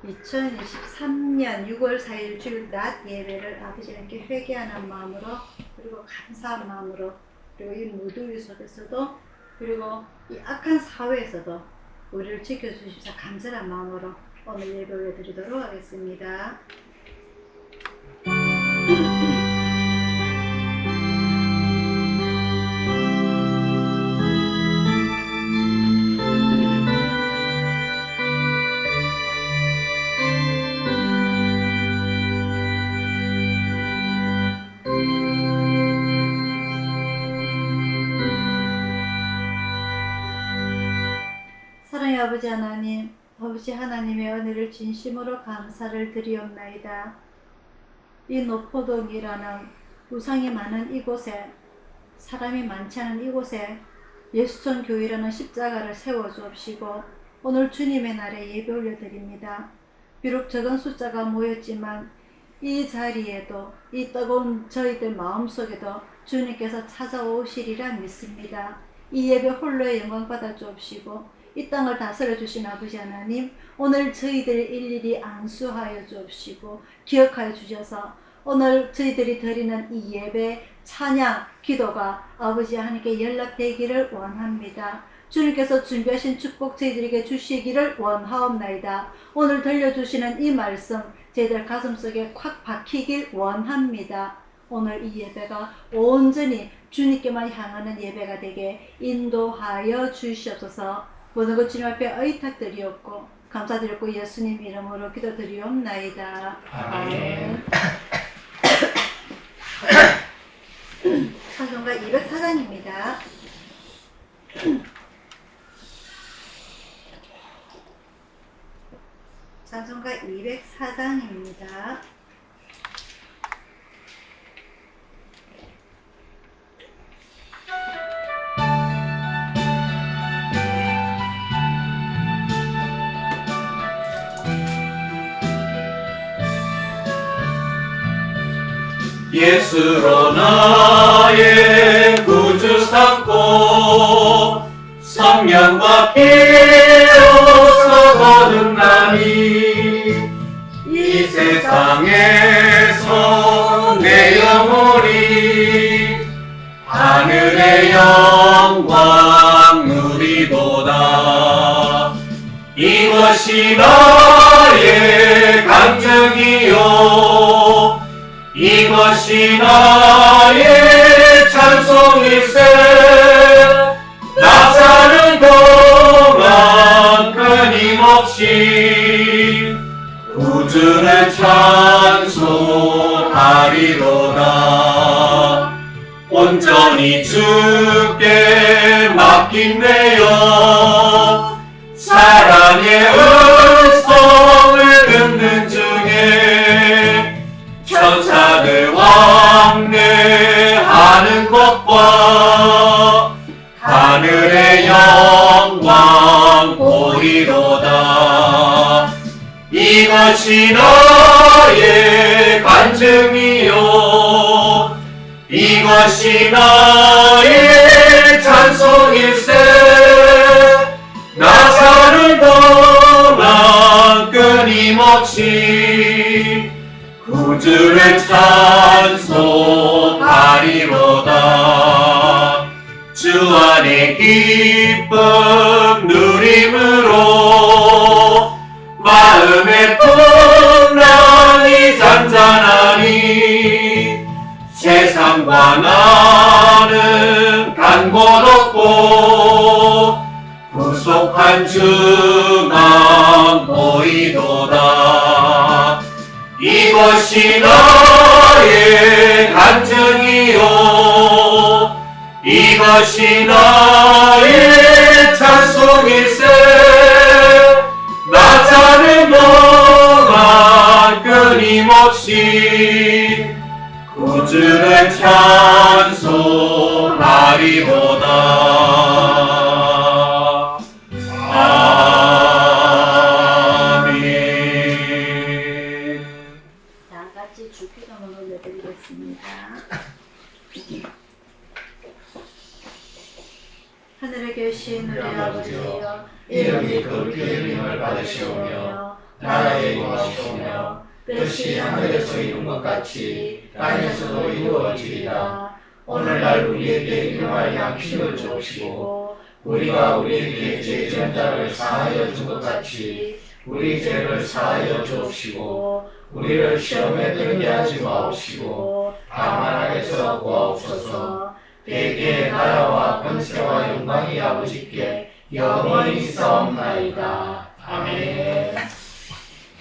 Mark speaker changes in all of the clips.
Speaker 1: 2023년 6월 4일 주일 낮 예배를 아버지 함께 회개하는 마음으로, 그리고 감사한 마음으로, 그리고 이 무더위 속에서도, 그리고 이 악한 사회에서도 우리를 지켜주시사 감사한 마음으로 오늘 예배 올려드리도록 하겠습니다. 사랑의 아버지 하나님, 아버지 하나님의 은혜를 진심으로 감사를 드리옵나이다. 이 노포동이라는 우상이 많은 이곳에, 사람이 많지 않은 이곳에 예수촌 교회라는 십자가를 세워주옵시고 오늘 주님의 날에 예배 올려드립니다. 비록 적은 숫자가 모였지만 이 자리에도, 이 뜨거운 저희들 마음속에도 주님께서 찾아오시리라 믿습니다. 이 예배 홀로의 영광 받아 주옵시고 이 땅을 다스려 주신 아버지 하나님, 오늘 저희들 일일이 안수하여 주옵시고 기억하여 주셔서 오늘 저희들이 드리는 이 예배, 찬양, 기도가 아버지 하나님께 연락되기를 원합니다. 주님께서 준비하신 축복 저희들에게 주시기를 원하옵나이다. 오늘 들려주시는 이 말씀 저희들 가슴속에 콱 박히길 원합니다. 오늘 이 예배가 온전히 주님께만 향하는 예배가 되게 인도하여 주시옵소서. 모든 것 주님 앞에 의탁드리옵고 감사드렸고 예수님 이름으로 기도드리옵나이다. 아멘. 찬송가 204장입니다. 찬송가 204장입니다.
Speaker 2: 예수로 나의 구주 삼고 성령과 피로서 거듭나니 이 세상에서 내 영혼이 하늘의 영광 누리도다. 이것이 나의 간증이요 이것이 나의 찬송일세. 나 사는 동안 끊임없이 구주를 찬송하리로다. 온전히 주께 맡긴내요. 사랑의 음성을 듣는 중에 천사들 왕래하는 것과 하늘의 영광 보리로다. 이것이 나의 간증이요 이것이 나의 찬송일세. 나 사는 동안 끊임없이 구주를 찬송하리로다. 주 안에 기쁨 누림으로 마음의 풍랑이 잔잔하니 세상과 나는 간고롭고 구속한 주만 보이도다. 이것이 나의 간증이요 이것이 나의 찬송일세. 나 사는 동안 끊임없이 구주를 찬송하리로다. 아멘.
Speaker 1: 다같이 주기도문을 올려드리겠습니다. 하늘에 계신 우리 아버지여,
Speaker 3: 이름이 거룩히 여김을 받으시오며 나라의 주옵시며 뜻이 하늘에서 이룬 것 같이 땅에서도 이루어지리라. 오늘날 우리에게 일용할 양식을 주옵시고 우리가 우리에게 죄지은 자를 사하여 준 것 같이 우리 죄를 사하여 주옵시고 우리를 시험에 들게 하지 마옵시고 다만 악에서 구하옵소서. 대개 나라와 권세와 영광이 아버지께 영원히 있사옵나이다. 아멘.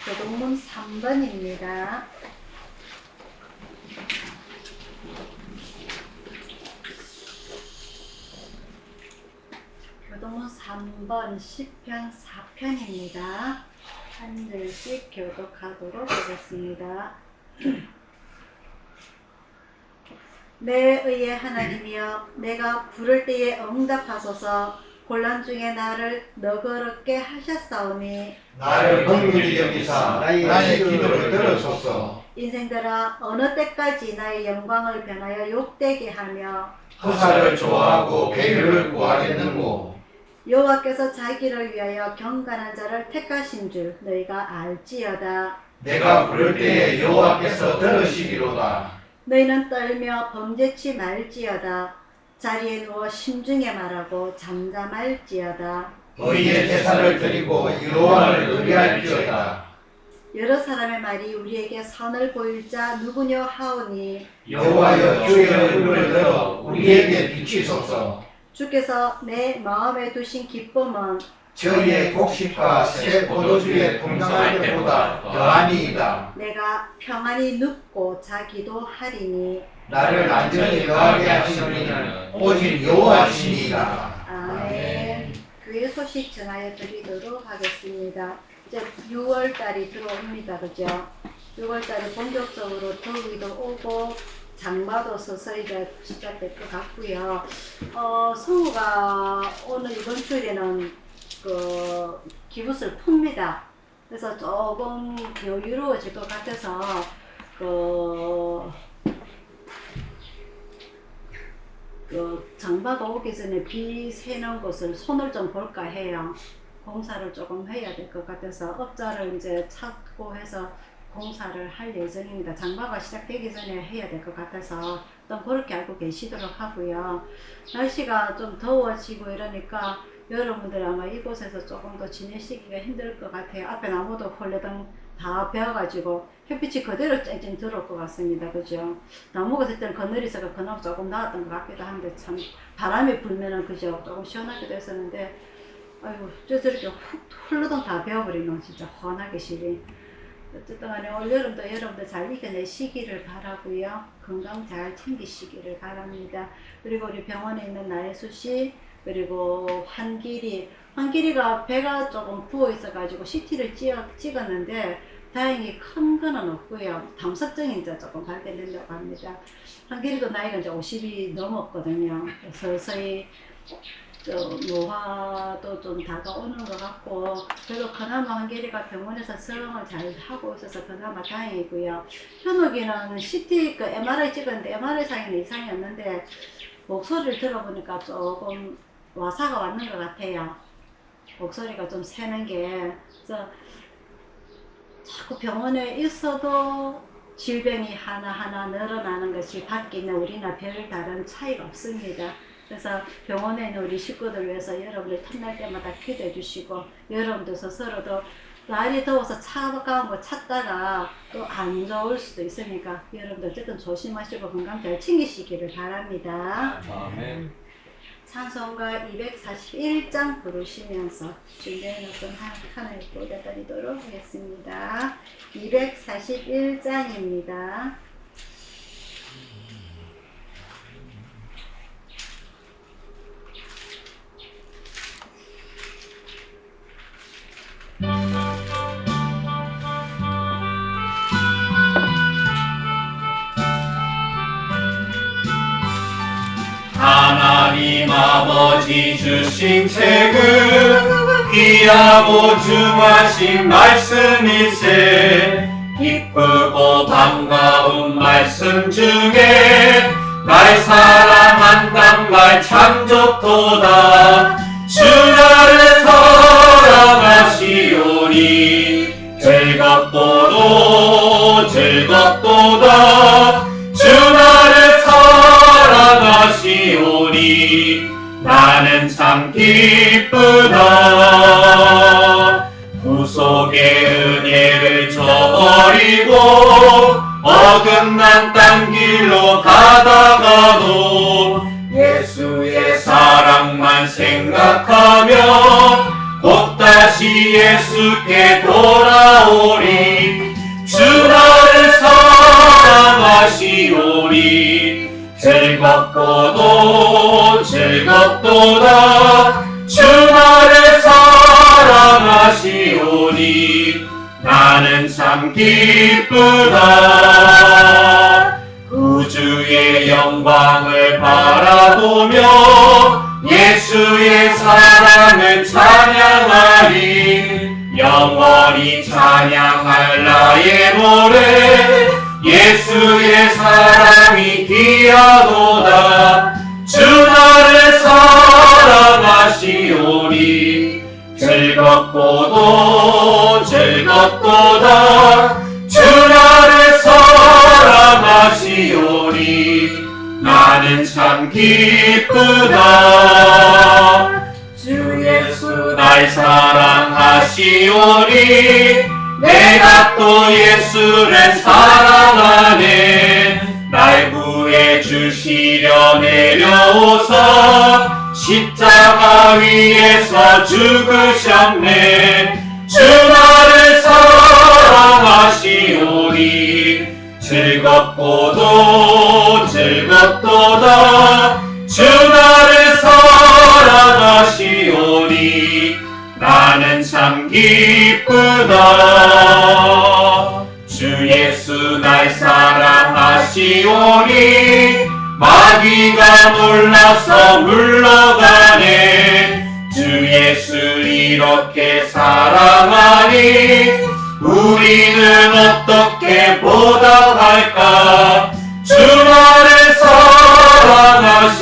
Speaker 1: 교동문 3번입니다. 교동문 3번 10편 4편입니다. 한 절씩 교독하도록 하겠습니다. 내 의의 하나님이여, 내가 부를 때에 응답하소서. 곤란 중에 나를 너그럽게 하셨사오니
Speaker 3: 나를 긍휼히 여기사 나의 기도를 들으소서.
Speaker 1: 인생들아, 어느 때까지 나의 영광을 변하여 욕되게 하며
Speaker 3: 허사를 좋아하고 괴를 구하겠는고.
Speaker 1: 여호와께서 자기를 위하여 경건한 자를 택하신 줄 너희가 알지어다.
Speaker 3: 내가 부를 때에 여호와께서 들으시기로다.
Speaker 1: 너희는 떨며 범죄치 말지어다. 자리에 누워 심중에 말하고 잠잠할지어다.
Speaker 3: 의의 제사를 드리고 여호와를 의뢰할지어다.
Speaker 1: 여러 사람의 말이 우리에게 선을 보일 자 누구뇨 하오니
Speaker 3: 여호와여, 주의 얼굴을 들어 우리에게 비치소서.
Speaker 1: 주께서 내 마음에 두신 기쁨은
Speaker 3: 저희의 곡식과 새 포도주에 동정할 때보다 더하니이다.
Speaker 1: 내가 평안히 눕고 자기도 하리니
Speaker 3: 나를 안전히 거하게 하시는 이는 오직 여호와시니이다.
Speaker 1: 아멘. 교회 소식 전하여 드리도록 하겠습니다. 이제 6월달이 들어옵니다. 그죠? 6월달에 본격적으로 더위도 오고 장마도 서서히 이제 시작될 것 같고요. 성우가 오늘 이번 주일에는 기붓을 풉니다. 그래서 조금 여유로워질 것 같아서 장마가 오기 전에 비 새는 것을 손을 좀 볼까 해요. 공사를 조금 해야 될 것 같아서 업자를 이제 찾고 해서 공사를 할 예정입니다. 장마가 시작되기 전에 해야 될 것 같아서 일단 그렇게 알고 계시도록 하고요. 날씨가 좀 더워지고 이러니까 여러분들 아마 이곳에서 조금 더 지내시기가 힘들 것 같아요. 앞에 나무도 홀레등 다 베어가지고 햇빛이 그대로 쨍쨍 들어올 것 같습니다. 그죠? 나무가 될 때는 그늘이서가 그나마 조금 나았던 것 같기도 한데 참 바람이 불면은 그죠? 조금 시원하기도 했었는데 아이고 저렇게 훅 홀레등 다 베어버리면 진짜 환하게 시리. 어쨌든 간에 올 여름도 여러분들 잘 이겨내시기를 바라고요. 건강 잘 챙기시기를 바랍니다. 그리고 우리 병원에 있는 나혜수씨 그리고 환길이가 배가 조금 부어 있어 가지고 CT를 찍었는데 다행히 큰 거는 없고요. 담석증이 이제 조금 발견된다고 합니다. 환길이도 나이가 이제 50이 넘었거든요. 서서히 노화도 좀 다가오는 것 같고 그래도 그나마 한길이가 병원에서 수영을 잘 하고 있어서 그나마 다행이고요. 현욱이는 CT MRI 찍었는데 MRI 상에는 이상이 없는데 목소리를 들어보니까 조금 와사가 왔는 것 같아요. 목소리가 좀 새는 게 그래서 자꾸 병원에 있어도 질병이 하나하나 늘어나는 것이 밖에 있는 우리나 별 다른 차이가 없습니다. 그래서 병원에 있는 우리 식구들 위해서 여러분들 틈날 때마다 기도해 주시고 여러분들 스스로도 날이 더워서 차가운 거 찾다가 또 안 좋을 수도 있으니까 여러분들 어쨌든 조심하시고 건강 잘 챙기시기를 바랍니다.
Speaker 2: 아멘.
Speaker 1: 찬송가 241장 부르시면서 준비해 놓은 한을 보여드리도록 하겠습니다. 241장입니다.
Speaker 2: 하나님 아버지 주신 책은 귀하고 중하신 말씀일세. 기쁘고 반가운 말씀 중에 날 사랑한단 말 참 좋도다. 주 나를 사랑하시오니 저 즐겁도다 즐겁도다 주 나를 사랑하시오니 나는 참 기쁘다. 구속의 은혜를 저버리고 어긋난 딴 길로 가다가도 예수의 사랑만 생각하며 곧 다시 예수께 돌아오리. 주 나를 사랑하시오니 즐겁도다 즐겁도다 주 나를 사랑하시오니 나는 참 기쁘다. 구주의 영광을 바라보며 예수의 사랑을 찬양하리. 영원히 찬양할 나의 노래 예수의 사랑이 귀하도다. 주 나를 사랑하시오니 즐겁도다 주 나를 사랑하시오니 나는 참 기쁘다. 주 예수 날 사랑하시오니 내가 또 예수를 사랑하네. 날 구해 주시려 내려오사 십자가 위에서 죽으셨네. 주 나를 사랑하시오니 즐겁도다 주 나를 사랑하시오니 나는 참 기쁘다. 주 예수 날 사랑하시오니 마귀가 놀라서 물러가네. 주 예수 이렇게 사랑하니 우리는 어떻게 보답할까. 주 나를 사랑하시오니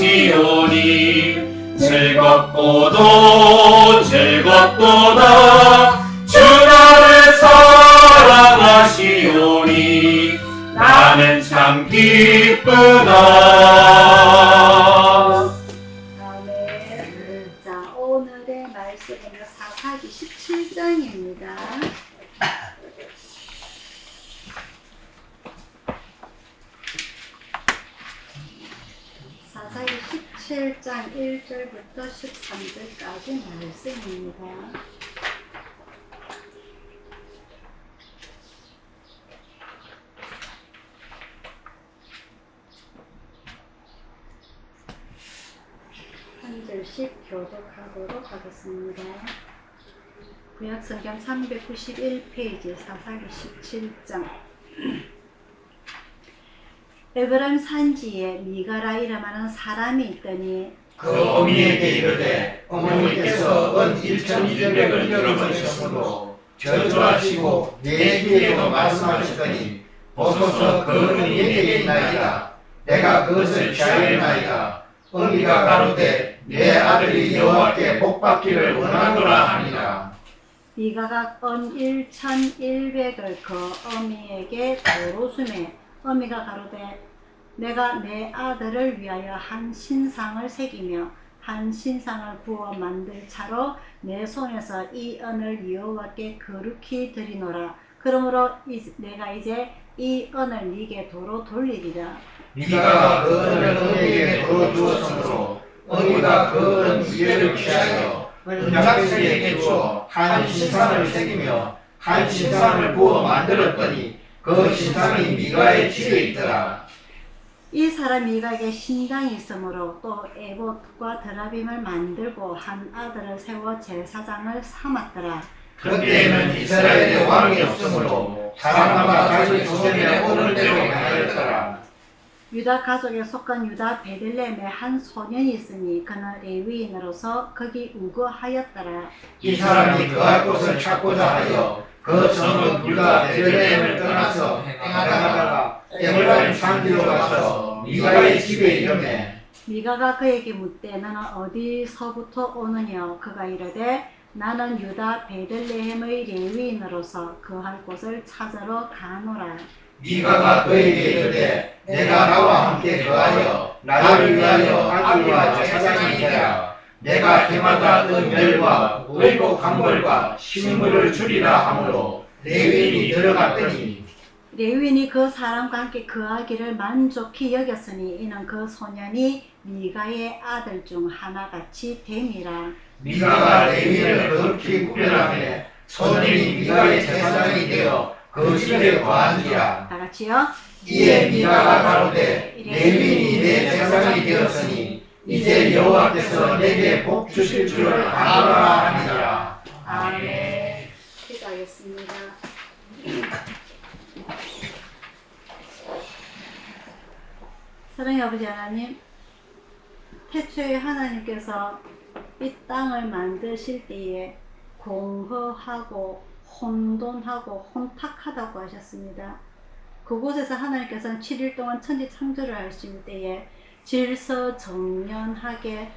Speaker 2: 즐겁도다 주 나를 사랑하시오니 나는 참 기쁘다.
Speaker 1: 아멘. 자, 오늘의 말씀은 사사기 17장입니다. 사사기 17장 1절부터 13절까지 말씀입니다. 한 절씩 교독하도록 하겠습니다. 구약성경 391페이지 사사기 17장. 에브라임 산지에 미가라 이름하는 사람이 있더니
Speaker 3: 그 어미에게 이르되 어머니께서 은 1,200을 잃어버리셨으므로 저주하시고 내 귀에도 말씀하시더니 보소서 그 어미에게 있나이다. 내가 그것을 취하였나이다. 어미가 가로되 내 아들이 여호와께 복받기를 원하노라 하니라.
Speaker 1: 미가가 은 1,100을 그 어미에게 도로수매 어미가 가로되 내가 내 아들을 위하여 한 신상을 새기며 한 신상을 구워 만들 차로 내 손에서 이 은을 여호와께 거룩히 드리노라. 그러므로 내가 이제 이 은을 네게 도로 돌리리라.
Speaker 3: 미가가 그 은을 어미에게 도로 주었으므로 어미가 그 은 2배를 취하여 은장대기에 주어 한 신상을 새기며 한 신상을 구워 만들었더니 그 신상이 미가의 집에 있더라.
Speaker 1: 이 사람 미가에게 신당이 있으므로 또 에봇과 드라빔을 만들고 한 아들을 세워 제사장을 삼았더라.
Speaker 3: 그때에는 이스라엘에 왕이 없으므로 사람마다 자기 조선에 오는 대로 행하였더라.
Speaker 1: 유다 가족에 속한 유다 베들레헴에 한 소년이 있으니 그는 레위인으로서 거기 우거하였더라.
Speaker 3: 이 사람이 그할 곳을 찾고자 하여 그 성은 유다 베들레헴을 떠나서 행하다가 에브라임 산지로 가서 미가의 집에 이르매
Speaker 1: 미가가 그에게 묻되 너는 어디서부터 오느냐. 그가 이르되 나는 유다 베들레헴의 레위인으로서 거할 곳을 찾으러 가노라.
Speaker 3: 미가가 그에게 이르되 내가 나와 함께 거하여 나를 위하여 아기와 제사장이 되라. 내가 해마다 은멸과 의복 강벌과 식물을 주리라 하므로 레위인이 들어갔더니
Speaker 1: 레위인이 그 사람과 함께 거하기를 만족히 여겼으니 이는 그 소년이 미가의 아들 중 하나같이 됨이라.
Speaker 3: 미가가 레위인을 거룩히 구별하며 소년이 미가의 제사장이 되어 그 집에 거하니라.
Speaker 1: 다 같이요.
Speaker 3: 이에 미가가 가로되 레위인이 내 제사장이 되었으니 이제 여호와께서 내게 복 주실 줄을 아노라 하니라.
Speaker 1: 아멘. 기도하겠습니다. 사랑의 아버지 하나님, 태초에 하나님께서 이 땅을 만드실 때에 공허하고 혼돈하고 혼탁하다고 하셨습니다. 그곳에서 하나님께서는 7일 동안 천지 창조를 하실 때에 질서정연하게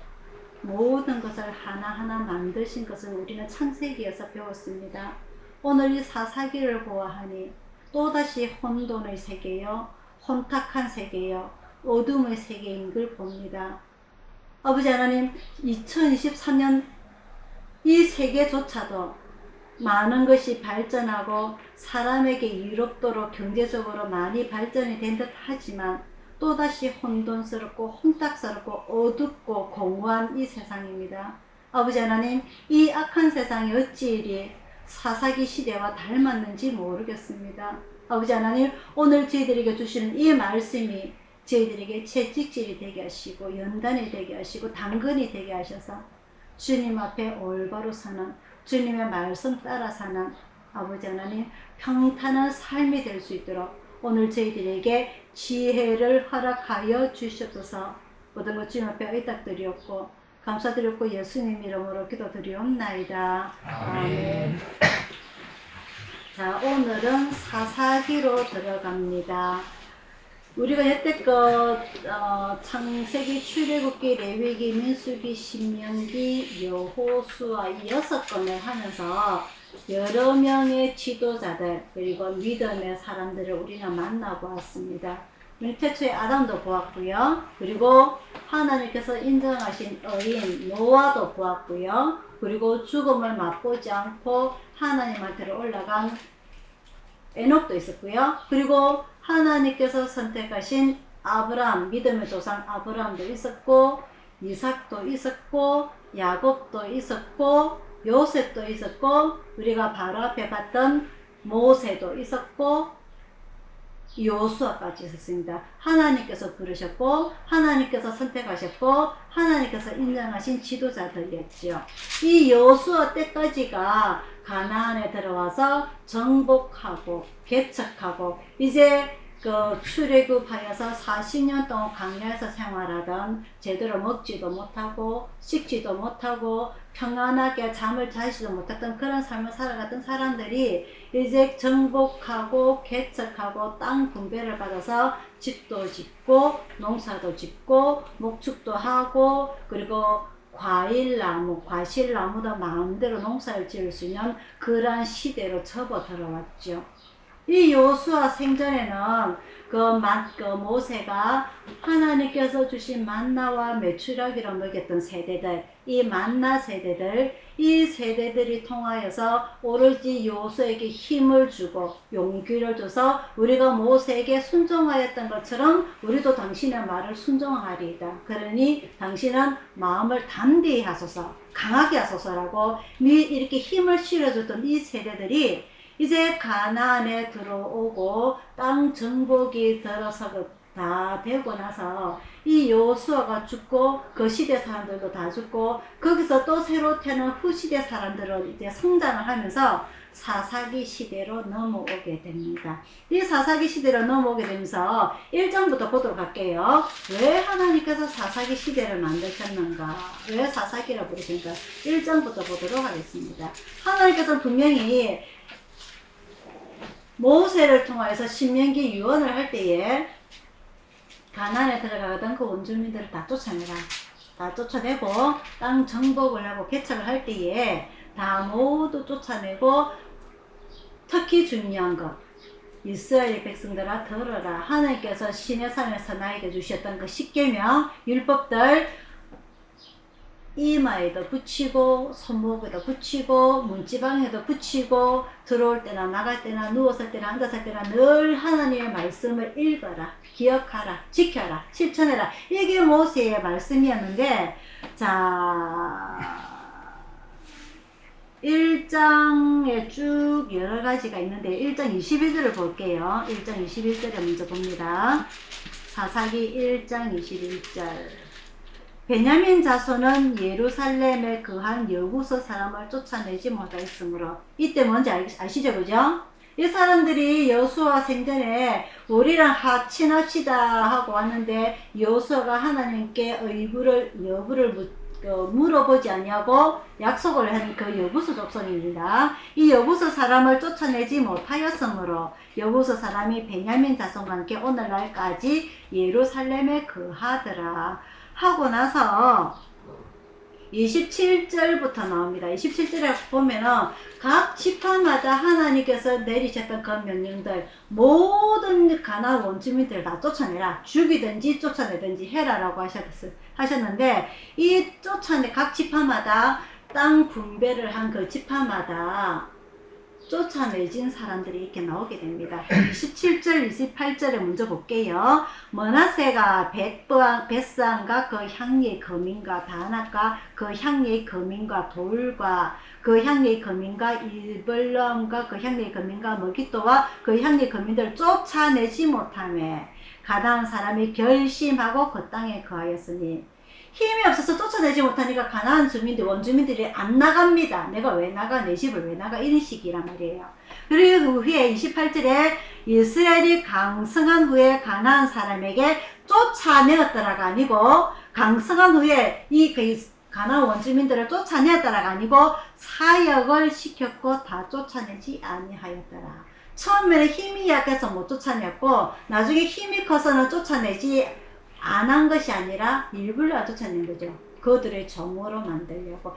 Speaker 1: 모든 것을 하나하나 만드신 것을 우리는 창세기에서 배웠습니다. 오늘 이 사사기를 보아하니 또다시 혼돈의 세계요, 혼탁한 세계요, 어둠의 세계인 걸 봅니다. 아버지 하나님, 2023년 이 세계조차도 많은 것이 발전하고 사람에게 이롭도록 경제적으로 많이 발전이 된 듯 하지만 또다시 혼돈스럽고 혼탁스럽고 어둡고 공허한 이 세상입니다. 아버지 하나님, 이 악한 세상이 어찌 이리 사사기 시대와 닮았는지 모르겠습니다. 아버지 하나님, 오늘 저희들에게 주시는 이 말씀이 저희들에게 채찍질이 되게 하시고 연단이 되게 하시고 당근이 되게 하셔서 주님 앞에 올바로 사는, 주님의 말씀 따라 사는 아버지 하나님 평탄한 삶이 될 수 있도록 오늘 저희들에게 지혜를 허락하여 주시옵소서. 모든 것 주님 앞에 의탁드리옵고 감사드렸고 예수님 이름으로 기도드리옵나이다. 아멘. 자, 오늘은 사사기로 들어갑니다. 우리가 여태껏 창세기, 출애굽기, 레위기, 민수기, 신명기, 여호수아 이 6권을 하면서 여러 명의 지도자들 그리고 믿음의 사람들을 우리는 만나보았습니다. 우리 태초에 아담도 보았고요. 그리고 하나님께서 인정하신 의인 노아도 보았고요. 그리고 죽음을 맛보지 않고 하나님한테로 올라간 에녹도 있었고요. 그리고 하나님께서 선택하신 아브라함, 믿음의 조상 아브라함도 있었고, 이삭도 있었고, 야곱도 있었고, 요셉도 있었고, 우리가 바로 앞에 봤던 모세도 있었고, 여호수아까지 있었습니다. 하나님께서 부르셨고, 하나님께서 선택하셨고, 하나님께서 인정하신 지도자들이었죠. 이 여호수아 때까지가 가나안에 들어와서 정복하고 개척하고 이제 그 출애굽하여서 40년 동안 광야에서 생활하던 제대로 먹지도 못하고 씻지도 못하고 평안하게 잠을 자지도 못했던 그런 삶을 살아갔던 사람들이 이제 정복하고 개척하고 땅 분배를 받아서 집도 짓고 농사도 짓고 목축도 하고 그리고 과일나무, 과실나무도 마음대로 농사를 지을 수 있는 그러한 시대로 접어 들어왔죠. 이 여호수아 생전에는 그 모세가 하나님께서 주신 만나와 메추라기로 먹였던 세대들, 이 만나 세대들, 이 세대들이 통하여서 오로지 여호수아에게 힘을 주고 용기를 줘서 우리가 모세에게 순종하였던 것처럼 우리도 당신의 말을 순종하리이다. 그러니 당신은 마음을 담대히 하소서, 강하게 하소서라고 이렇게 힘을 실어줬던 이 세대들이 이제 가나안에 들어오고 땅 정복이 들어서고 다 되고 나서 이 여호수아가 죽고 그 시대 사람들도 다 죽고 거기서 또 새로 태어난 후시대 사람들은 이제 성장을 하면서 사사기 시대로 넘어오게 됩니다. 이 사사기 시대로 넘어오게 되면서 1장부터 보도록 할게요. 왜 하나님께서 사사기 시대를 만드셨는가? 왜 사사기라 부르시는가? 1장부터 보도록 하겠습니다. 하나님께서 분명히 모세를 통하여서 신명기 유언을 할 때에 가나안에 들어가던 그 원주민들을 다 쫓아내라. 다 쫓아내고 땅 정복을 하고 개척을 할 때에 다 모두 쫓아내고, 특히 중요한 것, 이스라엘 백성들아 들어라. 하나님께서 시내산에서 나에게 주셨던 그 십계명 율법들 이마에도 붙이고 손목에도 붙이고 문지방에도 붙이고 들어올 때나 나갈 때나 누웠을 때나 앉았을 때나 늘 하나님의 말씀을 읽어라, 기억하라, 지켜라, 실천해라. 이게 모세의 말씀이었는데, 자 1장에 쭉 여러 가지가 있는데 1장 21절을 볼게요. 1장 21절을 먼저 봅니다. 사사기 1장 21절. 베냐민 자손은 예루살렘에 거한 여구서 사람을 쫓아내지 못하였으므로. 이때 뭔지 아시죠? 그죠? 이 사람들이 여수와 생전에 우리랑 친합시다 하고 왔는데 여수가 하나님께 여부를 물어보지 아니하고 약속을 한 그 여부서 족속입니다. 이 여부서 사람을 쫓아내지 못하였으므로 여부서 사람이 베냐민 자손과 함께 오늘날까지 예루살렘에 거하더라 하고 나서 27절부터 나옵니다. 27절에 보면은 각 지파마다 하나님께서 내리셨던 그 명령들 모든 가나안 원주민들을 다 쫓아내라. 죽이든지 쫓아내든지 해라라고 하셨는데, 이 각 지파마다 땅 분배를 한 그 지파마다 쫓아내진 사람들이 이렇게 나오게 됩니다. 27절, 28절에 먼저 볼게요. 머나세가 벳산과 그 향리의 거민과 다낙과 그 향리의 거민과 돌과 그 향리의 거민과 이블럼과 그 향리의 거민과 머기또와 그 향리의 거민들을 쫓아내지 못하며 가나안 사람이 결심하고 그 땅에 거하였으니, 힘이 없어서 쫓아내지 못하니까 가나안 원주민들이 안 나갑니다. 내가 왜 나가? 내 집을 왜 나가? 이런 식이란 말이에요. 그리고 그 후에 28절에 이스라엘이 강성한 후에 가나안 사람에게 쫓아내었더라가 아니고, 강성한 후에 가나안 원주민들을 쫓아내었더라가 아니고 사역을 시켰고 다 쫓아내지 아니하였더라. 처음에는 힘이 약해서 못 쫓아냈고 나중에 힘이 커서는 쫓아내지 안 한 것이 아니라 일부러 안 쫓아낸 거죠. 그들의 종으로 만들려고.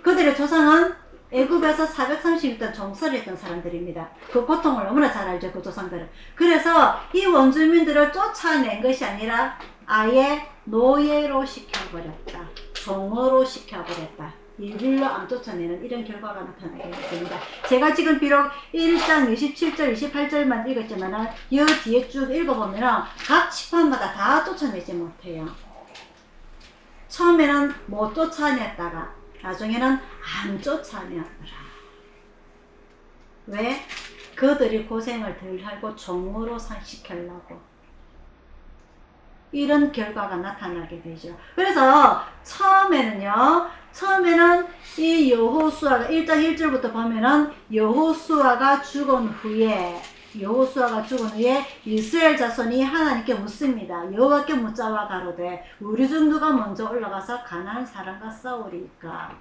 Speaker 1: 그들의 조상은 애굽에서 430년 종살이 했던 사람들입니다. 그 고통을 너무나 잘 알죠, 그 조상들은. 그래서 이 원주민들을 쫓아낸 것이 아니라 아예 노예로 시켜버렸다. 종으로 시켜버렸다. 일부러 안 쫓아내는 이런 결과가 나타나게 됩니다. 제가 지금 비록 1장 27절, 28절만 읽었지만 이 뒤에 쭉 읽어보면 각 지파마다 다 쫓아내지 못해요. 처음에는 못 쫓아냈다가 나중에는 안 쫓아내었더라. 왜? 그들이 고생을 덜 하고 종으로 시키려고. 이런 결과가 나타나게 되죠. 그래서 처음에는 이 여호수아가 1장 1절부터 보면은 여호수아가 죽은 후에 이스라엘 자손이 하나님께 묻습니다. 여호와께 묻자와 가로되 우리 중 누가 먼저 올라가서 가나안 사람과 싸우리까?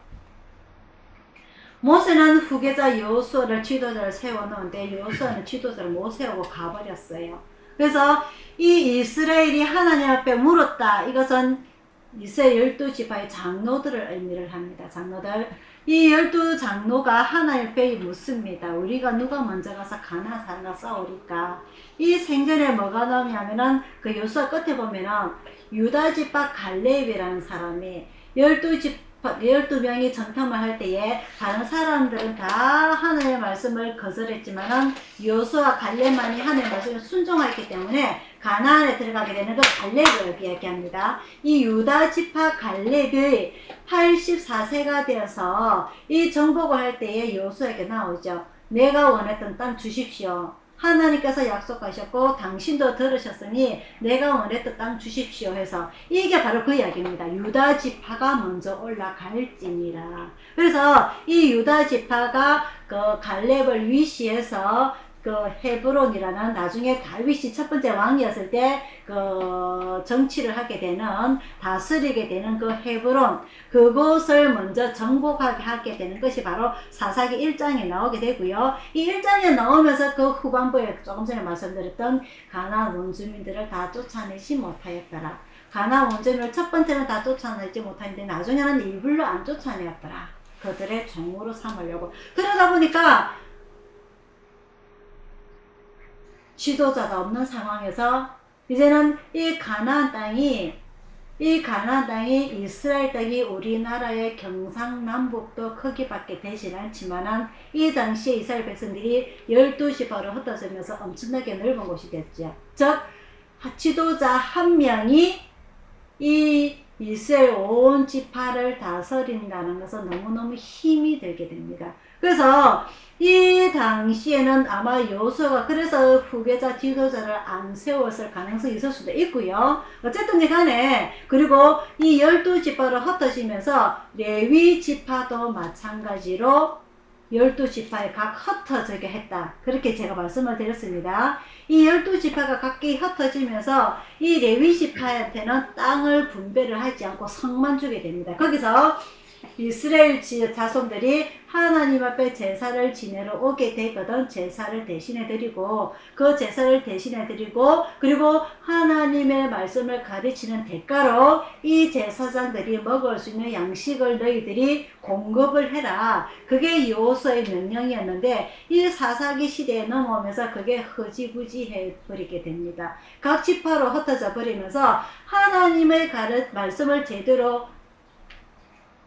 Speaker 1: 모세는 후계자 여호수아를 지도자를 세워놓은데 여호수아는 지도자를 못 세우고 가버렸어요. 그래서 이 이스라엘이 하나님 앞에 물었다. 이것은 이스라엘 12지파의 장로들을 의미를 합니다. 장로들. 이 12장로가 하나님 앞에 묻습니다. 우리가 누가 먼저 가서 가나안 사람과 싸우리까? 이 생전에 뭐가 나오냐면은 그 여호수아 끝에 보면은 유다지파 갈렙이라는 사람이 12명이 전탐을 할 때에 다른 사람들은 다 하나님의 말씀을 거절했지만은 여호수아 갈렙만이 하나님의 말씀에 순종했기 때문에 가나안에 들어가게 되는 그 갈렙을 이야기합니다. 이 유다 지파 갈렙이 84세가 되어서 이 정복을 할 때에 여호수아에게 나오죠. 내가 원했던 땅 주십시오. 하나님께서 약속하셨고 당신도 들으셨으니 내가 원했던 땅 주십시오 해서 이게 바로 그 이야기입니다. 유다 지파가 먼저 올라갈지니라. 그래서 이 유다 지파가 그 갈렙을 위시해서 그 헤브론이라는 나중에 다윗이 첫 번째 왕이었을 때 그 정치를 하게 되는 다스리게 되는 그 헤브론 그곳을 먼저 정복하게 하게 되는 것이 바로 사사기 1장에 나오게 되고요. 이 1장에 나오면서 그 후반부에 조금 전에 말씀드렸던 가나안 원주민들을 다 쫓아내지 못하였더라. 가나안 원주민을 첫 번째는 다 쫓아내지 못하는데 나중에는 일부러 안 쫓아내었더라. 그들의 종으로 삼으려고. 그러다 보니까 지도자가 없는 상황에서 이제는 이 가나안 땅이 이스라엘 땅이 우리나라의 경상남북도 크기밖에 되진 않지만은 이 당시에 이스라엘 백성들이 12지파로 흩어지면서 엄청나게 넓은 곳이 됐죠. 즉 지도자 한 명이 이 이스라엘 온 지파를 다스린다는 것은 너무너무 힘이 들게 됩니다. 그래서 이 당시에는 아마 여호수아가 그래서 후계자 지도자를 안 세웠을 가능성이 있을 수도 있고요. 어쨌든 간에 그리고 이 12지파로 흩어지면서 레위 지파도 마찬가지로 12지파에 각 흩어지게 했다. 그렇게 제가 말씀을 드렸습니다. 이 12지파가 각기 흩어지면서 이 레위 지파한테는 땅을 분배를 하지 않고 성만 주게 됩니다. 거기서 이스라엘 자손들이 하나님 앞에 제사를 지내러 오게 되거든 제사를 대신해 드리고 그 제사를 대신해 드리고 그리고 하나님의 말씀을 가르치는 대가로 이 제사장들이 먹을 수 있는 양식을 너희들이 공급을 해라. 그게 여호수아의 명령이었는데 이 사사기 시대에 넘어오면서 그게 흐지부지해 버리게 됩니다. 각 지파로 흩어져 버리면서 하나님의 말씀을 제대로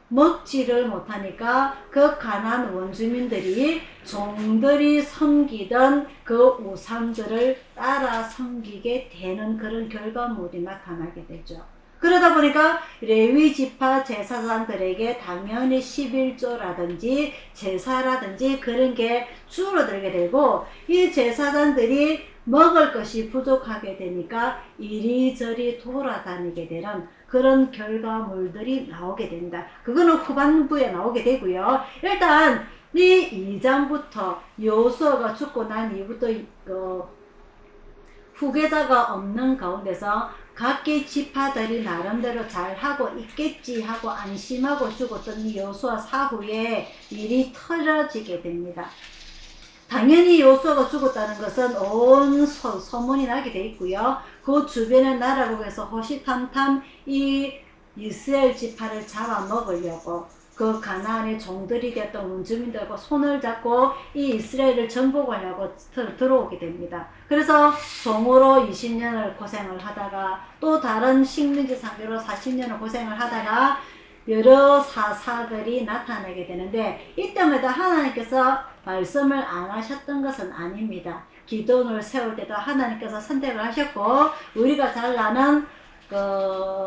Speaker 1: 먹지를 못하니까 그 가나안 원주민들이 종들이 섬기던 그 우상들을 따라 섬기게 되는 그런 결과물이 나타나게 되죠. 그러다 보니까 레위 지파 제사장들에게 당연히 11조라든지 제사라든지 그런 게 줄어들게 되고 이 제사장들이 먹을 것이 부족하게 되니까 이리저리 돌아다니게 되는 그런 결과물들이 나오게 됩니다. 그거는 후반부에 나오게 되고요. 일단 이 2장부터 여호수아가 죽고 난 이후부터 후계자가 없는 가운데서 각기 지파들이 나름대로 잘하고 있겠지 하고 안심하고 죽었던 이 여호수아 사후에 일이 털어지게 됩니다. 당연히 여호수아가 죽었다는 것은 온 소문이 나게 돼 있고요. 그 주변의 나라국에서 호시탐탐 이 이스라엘 지파를 잡아먹으려고 그 가나안의 종들이 되었던 원주민들과 손을 잡고 이 이스라엘을 정복하려고 들어오게 됩니다. 그래서 종으로 20년을 고생을 하다가 또 다른 식민지 상대로 40년을 고생을 하다가 여러 사사들이 나타나게 되는데 이때마다 하나님께서 말씀을 안 하셨던 것은 아닙니다. 기도원을 세울 때도 하나님께서 선택을 하셨고 우리가 잘 아는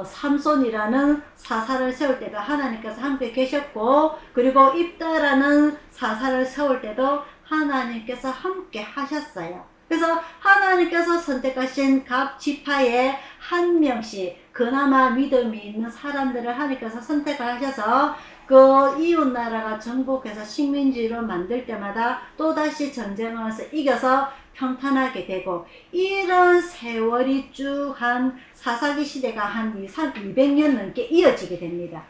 Speaker 1: 삼손이라는 사사를 세울 때도 하나님께서 함께 계셨고 그리고 입다라는 사사를 세울 때도 하나님께서 함께 하셨어요. 그래서 하나님께서 선택하신 각 지파에 한 명씩 그나마 믿음이 있는 사람들을 하나님께서 선택을 하셔서 그 이웃 나라가 정복해서 식민지로 만들 때마다 또다시 전쟁을 해서 이겨서 평탄하게 되고 이런 세월이 쭉 한 사사기 시대가 한 200년 넘게 이어지게 됩니다.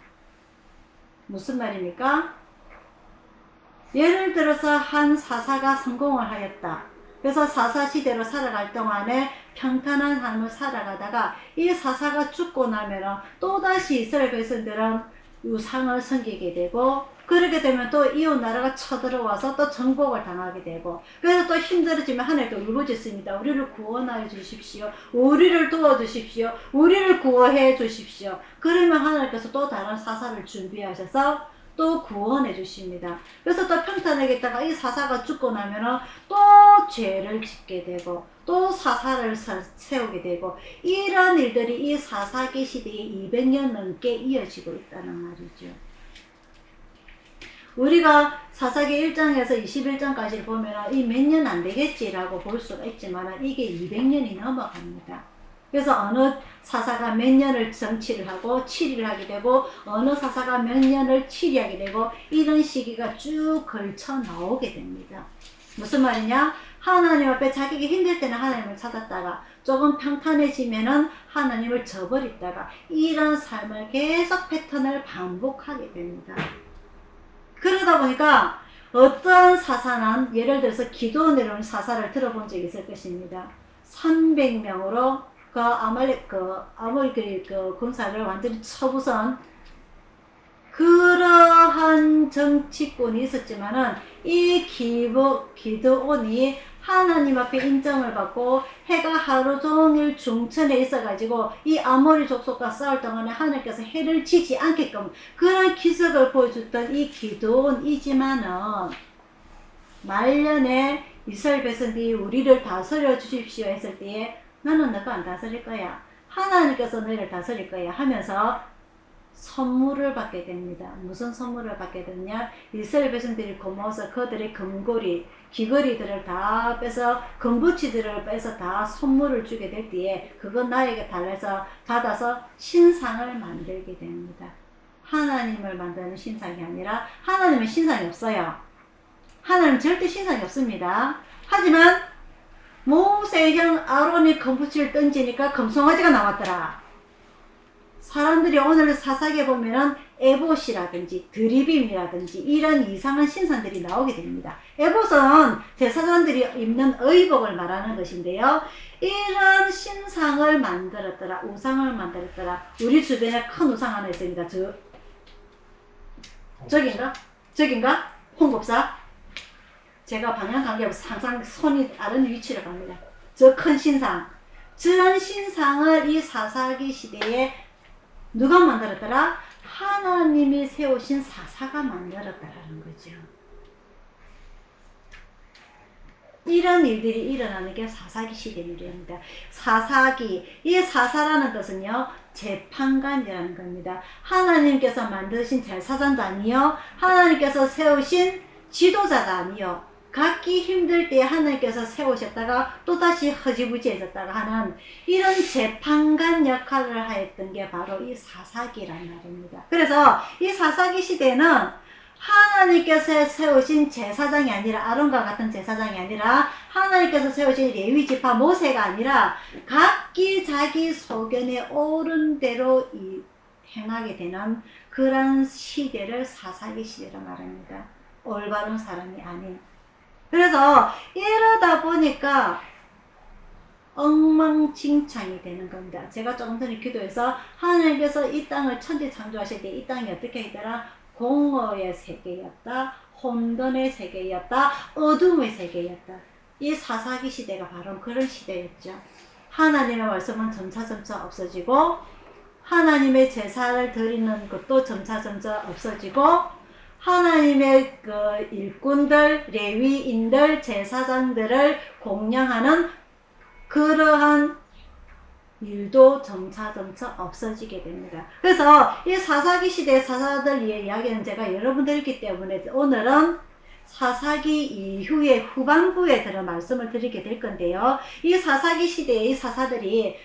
Speaker 1: 무슨 말입니까? 예를 들어서 한 사사가 성공을 하였다. 그래서 사사시대로 살아갈 동안에 평탄한 삶을 살아가다가 이 사사가 죽고 나면 또다시 이스라엘 백성들은 우상을 섬기게 되고 그렇게 되면 또 이웃 나라가 쳐들어와서 또 정복을 당하게 되고 그래서 또 힘들어지면 하나님께 울부짖습니다. 우리를 구원하여 주십시오. 우리를 도와주십시오. 우리를 구원해 주십시오. 그러면 하나님께서 또 다른 사사를 준비하셔서 또 구원해 주십니다. 그래서 또 평탄하게 있다가 이 사사가 죽고 나면은 또 죄를 짓게 되고 또 사사를 세우게 되고 이런 일들이 이 사사기 시대에 200년 넘게 이어지고 있다는 말이죠. 우리가 사사기 1장에서 21장까지 보면 이 몇 년 안 되겠지라고 볼 수가 있지만 이게 200년이 넘어갑니다. 그래서 어느 사사가 몇 년을 정치를 하고 치리를 하게 되고 어느 사사가 몇 년을 치리하게 되고 이런 시기가 쭉 걸쳐 나오게 됩니다. 무슨 말이냐? 하나님 앞에 자기가 힘들 때는 하나님을 찾았다가 조금 평탄해지면은 하나님을 저버리다가 이런 삶을 계속 패턴을 반복하게 됩니다. 그러다 보니까 어떤 사사는 예를 들어서 기도원으로 온 사사를 들어본 적이 있을 것입니다. 300명으로 아모리 군사를 완전히 쳐부선 그러한 정치권이 있었지만은 이 기드온이 하나님 앞에 인정을 받고 해가 하루 종일 중천에 있어가지고 이 아모리 족속과 싸울 동안에 하나님께서 해를 지지 않게끔 그런 기적을 보여줬던 이 기드온이지만은 말년에 이스라엘 백성들이 우리를 다스려 주십시오 했을 때에 나는 너가 안 다스릴 거야. 하나님께서 너희를 다스릴 거야 하면서 선물을 받게 됩니다. 무슨 선물을 받게 되냐? 이스라엘 백성들이 고마워서 그들의 금고리, 귀걸이들을 다 빼서 금부치들을 빼서 다 선물을 주게 될 때에 그건 나에게 받아서 신상을 만들게 됩니다. 하나님을 만드는 신상이 아니라 하나님은 신상이 없어요. 하나님은 절대 신상이 없습니다. 하지만 모세형 아론이 금부치를 던지니까 금송아지가 나왔더라. 사람들이 오늘 사사기에 보면은 에봇이라든지 드리빔이라든지 이런 이상한 신상들이 나오게 됩니다. 에봇은 제사장들이 입는 의복을 말하는 것인데요. 이런 신상을 만들었더라. 우상을 만들었더라. 우리 주변에 큰 우상 하나 있습니다. 저긴가? 홍법사? 제가 방향 관계없이 항상 손이 다른 위치로 갑니다. 저 큰 신상. 저런 신상을 이 사사기 시대에 누가 만들었더라? 하나님이 세우신 사사가 만들었다라는 거죠. 이런 일들이 일어나는 게 사사기 시대 일입니다. 사사기, 이 사사라는 뜻은요, 재판관이라는 겁니다. 하나님께서 만드신 제사장도 아니요, 하나님께서 세우신 지도자도 아니요, 갖기 힘들 때 하나님께서 세우셨다가 또다시 허지부지해졌다가 하는 이런 재판관 역할을 하였던 게 바로 이 사사기란 말입니다. 그래서 이 사사기 시대는 하나님께서 세우신 제사장이 아니라 아론과 같은 제사장이 아니라 하나님께서 세우신 레위 지파 모세가 아니라 각기 자기 소견에 옳은 대로 행하게 되는 그런 시대를 사사기 시대라 말합니다. 올바른 사람이 아닌. 그래서 이러다 보니까 엉망진창이 되는 겁니다. 제가 조금 전에 기도해서 하나님께서 이 땅을 천지 창조하실 때 이 땅이 어떻게 있더라? 공허의 세계였다, 혼돈의 세계였다, 어둠의 세계였다. 이 사사기 시대가 바로 그런 시대였죠. 하나님의 말씀은 점차점차 없어지고 하나님의 제사를 드리는 것도 점차점차 없어지고 하나님의 그 일꾼들, 레위인들, 제사장들을 공양하는 그러한 일도 점차점차 없어지게 됩니다. 그래서 이 사사기 시대 사사들의 이야기는 제가 여러분들이기 때문에 오늘은 사사기 이후의 후반부에 들어 말씀을 드리게 될 건데요. 이 사사기 시대의 이 사사들이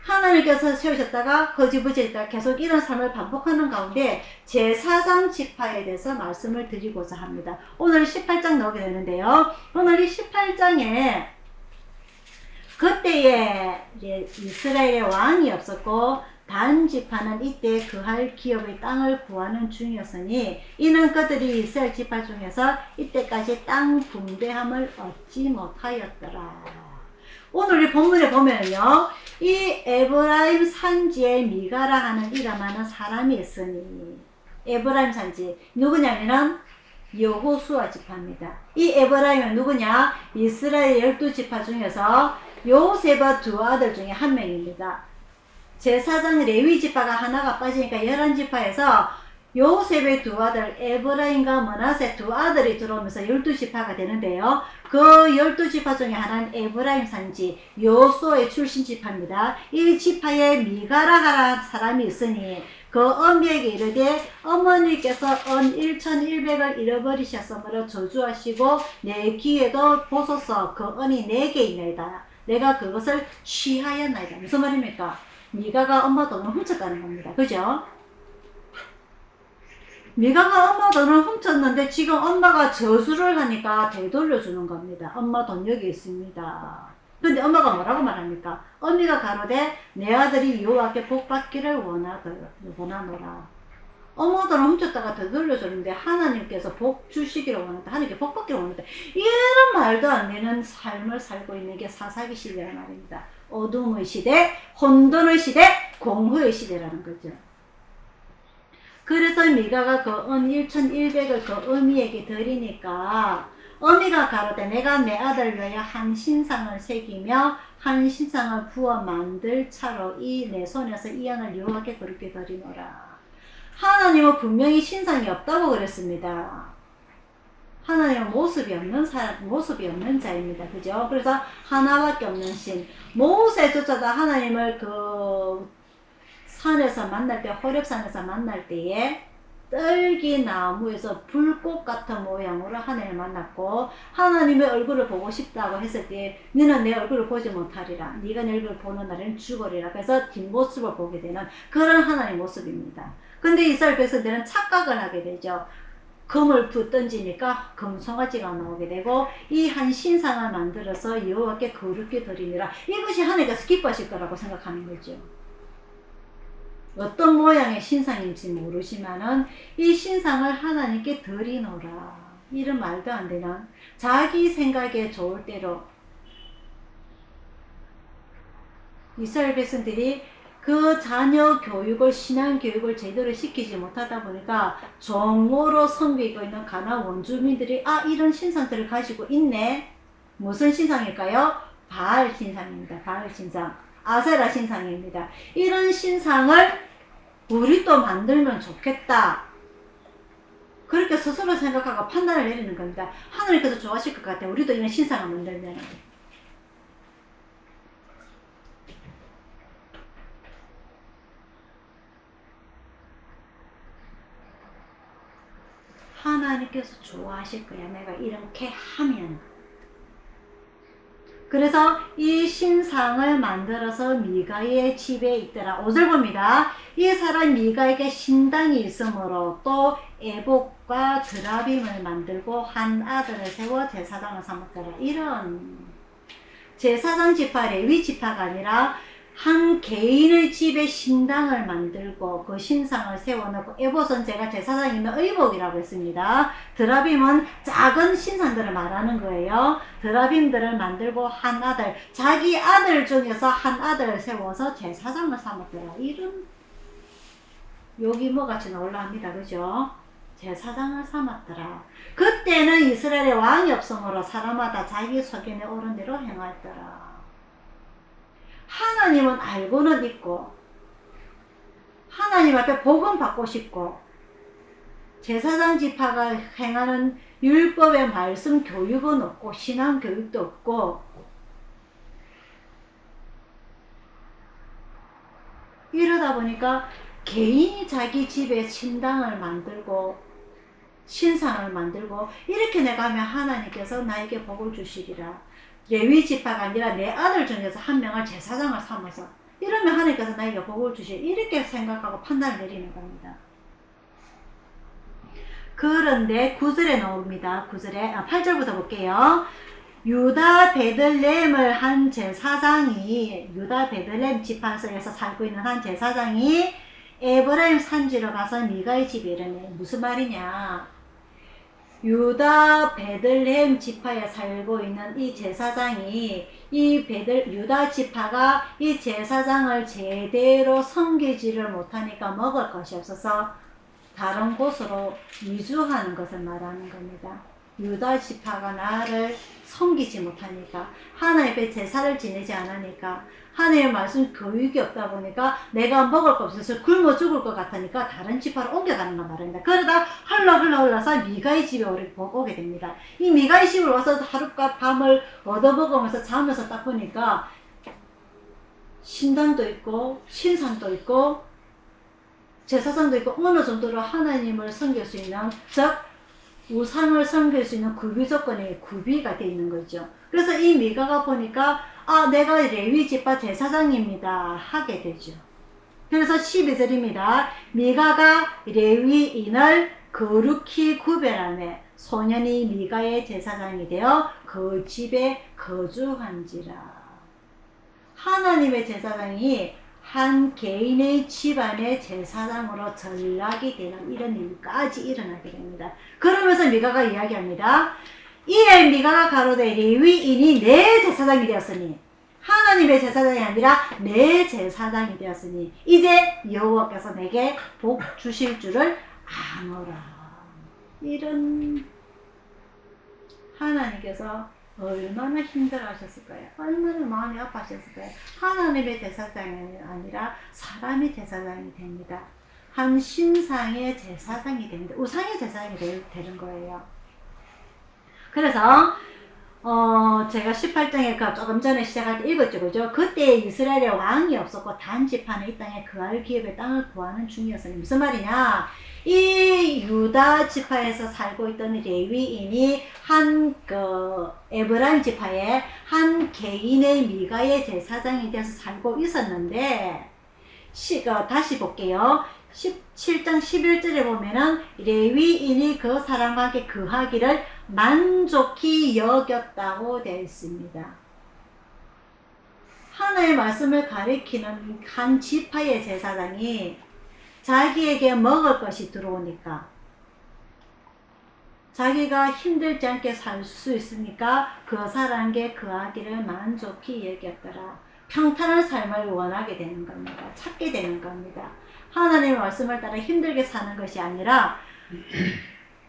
Speaker 1: 하나님께서 세우셨다가 허지부지했다가 계속 이런 삶을 반복하는 가운데 제사장 지파에 대해서 말씀을 드리고자 합니다. 오늘 18장 나오게 되는데요. 오늘 이 18장에 그때에 이스라엘의 왕이 없었고 단 지파는 이때 그할 기업의 땅을 구하는 중이었으니 이는 그들이 이스라엘 지파 중에서 이때까지 땅 분배함을 얻지 못하였더라. 오늘 이 본문에 보면요, 이 에브라임 산지에 미가라 하는 이름하는 사람이 있으니, 에브라임 산지 누구냐면은 여호수아 지파입니다. 이 에브라임은 누구냐? 이스라엘 12지파 중에서 요셉의 두 아들 중에 한 명입니다. 제사장 레위 지파가 하나가 빠지니까 11지파에서 요셉의 두 아들 에브라임과 므낫세 두 아들이 들어오면서 12지파가 되는데요. 그 12지파 중에 하나는 에브라임 산지 요수아의 출신 지파입니다. 이 지파에 미가라하라는 사람이 있으니 그 어미에게 이르되 어머니께서 은 1100을 잃어버리셨으므로 저주하시고 내 귀에도 보소서 그 은이 내게 있나이다. 내가 그것을 취하였나이다. 무슨 말입니까? 미가가 엄마 돈을 훔쳤다는 겁니다. 그죠? 미가가 엄마 돈을 훔쳤는데 지금 엄마가 저수를 하니까 되돌려주는 겁니다. 엄마 돈 여기 있습니다. 근데 엄마가 뭐라고 말합니까? 어미가 가로되 내 아들이 여호와께 복받기를 원하노라. 엄마 돈을 훔쳤다가 되돌려주는데 하나님께서 복 주시기를 원한다. 하나님께 복 받기를 원한다. 이런 말도 안 되는 삶을 살고 있는 게 사사기 시대란 말입니다. 어둠의 시대, 혼돈의 시대, 공허의 시대라는 거죠. 그래서 미가가 그 은 1100을 그 어미에게 드리니까 어미가 가로되 내가 내 아들을 위하여 한 신상을 새기며 한 신상을 부어 만들 차로 이 내 손에서 이 안을 여호와께 그렇게 드리노라. 하나님은 분명히 신상이 없다고 그랬습니다. 하나님은 모습이 없는 자입니다. 그죠? 그래서 하나밖에 없는 신. 모세조차도 하나님을 그 산에서 만날 때, 호렙산에서 만날 때에 떨기 나무에서 불꽃 같은 모양으로 하나님을 만났고, 하나님의 얼굴을 보고 싶다고 했을 때 너는 내 얼굴을 보지 못하리라. 네가 내 얼굴을 보는 날에는 죽으리라. 그래서 뒷모습을 보게 되는 그런 하나님의 모습입니다. 근데 이스라엘 백성들은 착각을 하게 되죠. 금을 던지니까 금송아지가 나오게 되고 이 한 신상을 만들어서 여호와께 거룩히 드리니라. 이것이 하나님께서 기뻐하실 거라고 생각하는 거죠. 어떤 모양의 신상인지 모르지만은 이 신상을 하나님께 드리노라. 이런 말도 안 되는 자기 생각에 좋을 대로 이스라엘 백성들이 그 자녀 교육을, 신앙 교육을 제대로 시키지 못하다 보니까 종으로 섬기고 있는 가나안 원주민들이 이런 신상들을 가지고 있네. 무슨 신상일까요? 바알 신상입니다. 바알 신상. 아세라 신상입니다. 이런 신상을 우리도 만들면 좋겠다. 그렇게 스스로 생각하고 판단을 내리는 겁니다. 하나님께서 좋아하실 것 같아요. 우리도 이런 신상을 만들면. 하나님께서 좋아하실 거야. 내가 이렇게 하면. 그래서 이 신상을 만들어서 미가의 집에 있더라. 5절 봅니다. 이 사람 미가에게 신당이 있으므로 또 에복과 드라빔을 만들고 한 아들을 세워 제사장을 삼았더라. 이런 제사장 지파, 레위 지파가 아니라 한 개인의 집에 신당을 만들고 그 신상을 세워놓고, 에봇은 제가 제사장에 있는 의복이라고 했습니다. 드라빔은 작은 신상들을 말하는 거예요. 드라빔들을 만들고 한 아들, 자기 아들 중에서 한 아들을 세워서 제사장을 삼았더라. 이런 요기모같이 놀랍니다. 그죠? 제사장을 삼았더라. 그때는 이스라엘의 왕이 없으므로 사람마다 자기 소견에 옳은 대로 행하였더라. 하나님은 알고는 있고 하나님 앞에 복음 받고 싶고 제사장 지파가 행하는 율법의 말씀 교육은 없고 신앙 교육도 없고 이러다 보니까 개인이 자기 집에 신당을 만들고 신상을 만들고 이렇게 내가 하면 하나님께서 나에게 복을 주시리라. 레위 지파가 아니라 내 아들 중에서 한 명을 제사장을 삼아서 이러면 하나님께서 나에게 복을 주시리. 이렇게 생각하고 판단을 내리는 겁니다. 그런데 9절에 나옵니다. 8절부터 볼게요. 유다 베들레헴을 한 제사장이, 유다 베들레헴 지파에서 살고 있는 한 제사장이 에브라임 산지로 가서 미가의 집에 이르네. 무슨 말이냐? 유다 베들레헴 지파에 살고 있는 이 제사장이 유다 지파가 이 제사장을 제대로 섬기지를 못하니까 먹을 것이 없어서 다른 곳으로 이주하는 것을 말하는 겁니다. 유다 지파가 나를 섬기지 못하니까, 하나님 앞에 제사를 지내지 않으니까, 하나님의 말씀 교육이 없다 보니까 내가 먹을 거 없어서 굶어 죽을 것 같으니까 다른 지파로 옮겨가는 거 말입니다. 그러다 흘러서 미가의 집에 오게 됩니다. 이 미가의 집을 와서 하룻과 밤을 얻어먹으면서 자면서 딱 보니까 신당도 있고 신상도 있고 제사장도 있고 어느 정도로 하나님을 섬길 수 있는, 즉 우상을 섬길 수 있는 구비 조건이 구비가 되어 있는 거죠. 그래서 이 미가가 보니까 내가 레위 지파 제사장입니다 하게 되죠. 그래서 12절입니다. 미가가 레위인을 거룩히 구별하매 소년이 미가의 제사장이 되어 그 집에 거주한지라. 하나님의 제사장이 한 개인의 집안의 제사장으로 전락이 되는 이런 일까지 일어나게 됩니다. 그러면서 미가가 이야기합니다. 이에 미가가 가로되 레위인이 내 제사장이 되었으니, 하나님의 제사장이 아니라 내 제사장이 되었으니 이제 여호와께서 내게 복 주실 줄을 아노라. 이런 하나님께서 얼마나 힘들어하셨을 거예요. 얼마나 마음이 아파하셨을 거예요. 하나님의 제사장이 아니라 사람의 제사장이 됩니다. 한 신상의 제사장이 됩니다. 우상의 제사장이 되는 거예요. 그래서 제가 18장에 조금 전에 시작할 때 읽었죠, 그죠? 그때 이스라엘에 왕이 없었고 단지파는 이 땅에 그할 기업의 땅을 구하는 중이었으니 무슨 말이냐? 이 유다 지파에서 살고 있던 레위인이 한 에브라임 지파의 한 개인의 미가의 제사장이 되어서 살고 있었는데 다시 볼게요. 17장 11절에 보면은 레위인이 그 사람과 함께 거하기를 만족히 여겼다고 되어 있습니다. 하나의 말씀을 가리키는 한 지파의 제사장이 자기에게 먹을 것이 들어오니까 자기가 힘들지 않게 살 수 있으니까 그 사람에게 거하기를 만족히 여겼더라. 평탄한 삶을 원하게 되는 겁니다. 찾게 되는 겁니다. 하나님의 말씀을 따라 힘들게 사는 것이 아니라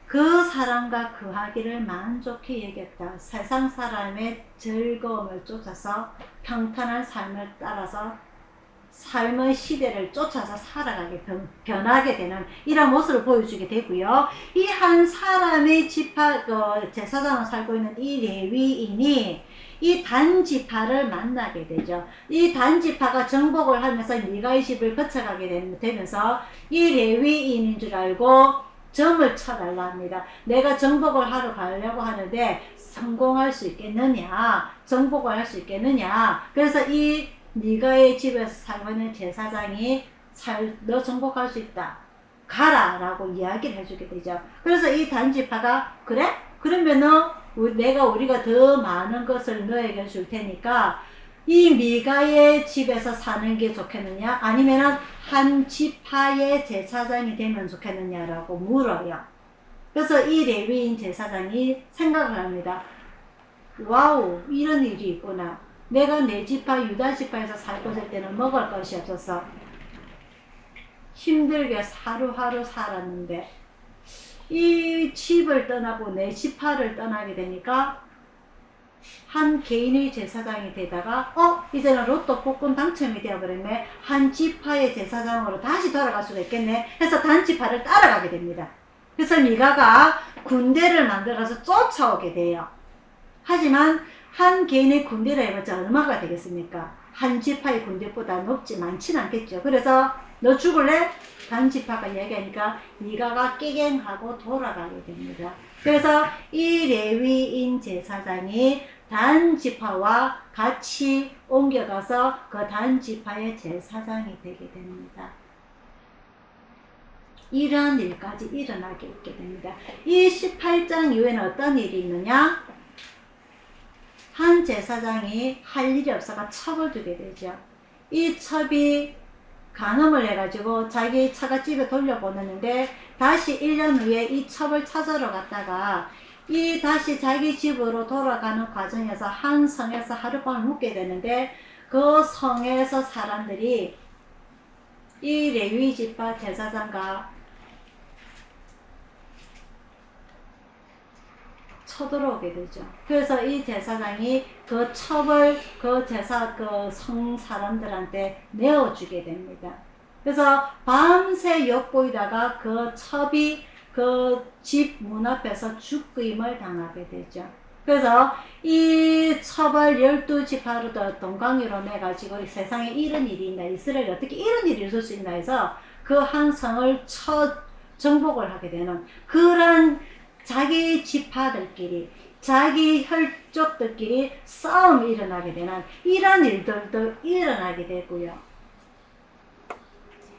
Speaker 1: 그 사람과 거하기를 만족히 여겼다. 세상 사람의 즐거움을 쫓아서 평탄한 삶을 따라서 삶의 시대를 쫓아서 살아가게 변하게 되는 이런 모습을 보여주게 되고요. 이 한 사람의 지파 제사장을 살고 있는 이 레위인이 이 단지파를 만나게 되죠. 이 단지파가 정복을 하면서 미가의 집을 거쳐가게 되면서 이 레위인인 줄 알고 점을 쳐달라 합니다. 내가 정복을 하러 가려고 하는데 성공할 수 있겠느냐? 정복을 할 수 있겠느냐? 그래서 이 미가의 집에서 살고 있는 제사장이 너 정복할 수 있다. 가라 라고 이야기를 해주게 되죠. 그래서 이 단지파가 그래? 그러면은 우리가 더 많은 것을 너에게 줄 테니까 이 미가의 집에서 사는 게 좋겠느냐? 아니면은 한 지파의 제사장이 되면 좋겠느냐라고 물어요. 그래서 이 레위인 제사장이 생각을 합니다. 와우, 이런 일이 있구나. 내가 내 지파 유다 지파에서 살고 있을 때는 먹을 것이 없어서 힘들게 하루하루 살았는데 이 집을 떠나고 내 지파를 떠나게 되니까 한 개인의 제사장이 되다가 이제는 로또 복권 당첨이 되어버렸네. 한 지파의 제사장으로 다시 돌아갈 수가 있겠네 해서 단지파를 따라가게 됩니다. 그래서 미가가 군대를 만들어서 쫓아오게 돼요. 하지만 한 개인의 군대를 해봤자 얼마가 되겠습니까? 한 지파의 군대보다 많지는 않겠죠. 그래서 너 죽을래? 단지파가 이야기하니까 미가가 깨갱하고 돌아가게 됩니다. 그래서 이 레위인 제사장이 단지파와 같이 옮겨가서 그 단지파의 제사장이 되게 됩니다. 이런 일까지 일어나게 있게 됩니다. 이 18장 이후에는 어떤 일이 있느냐? 한 제사장이 할 일이 없어가 첩을 두게 되죠. 이 첩이 간음을 해가지고 자기 처갓집에 돌려보내는데 다시 1년 후에 이 첩을 찾으러 갔다가 다시 자기 집으로 돌아가는 과정에서 한 성에서 하룻밤을 묵게 되는데 그 성에서 사람들이 이 레위 지파 제사장과 쳐들어오게 되죠. 그래서 이 제사장이 그 첩을 그 성 사람들한테 내어주게 됩니다. 그래서 밤새 엿보이다가 그 첩이 그 집 문 앞에서 죽임을 당하게 되죠. 그래서 이 첩을 12지파로 동강이로 내가지고 세상에 이런 일이 있나, 이스라엘에 어떻게 이런 일이 있을 수 있나 해서 그 한 성을 정복을 하게 되는 그런 자기 지파들끼리 자기 혈족들끼리 싸움이 일어나게 되는 이런 일들도 일어나게 되고요.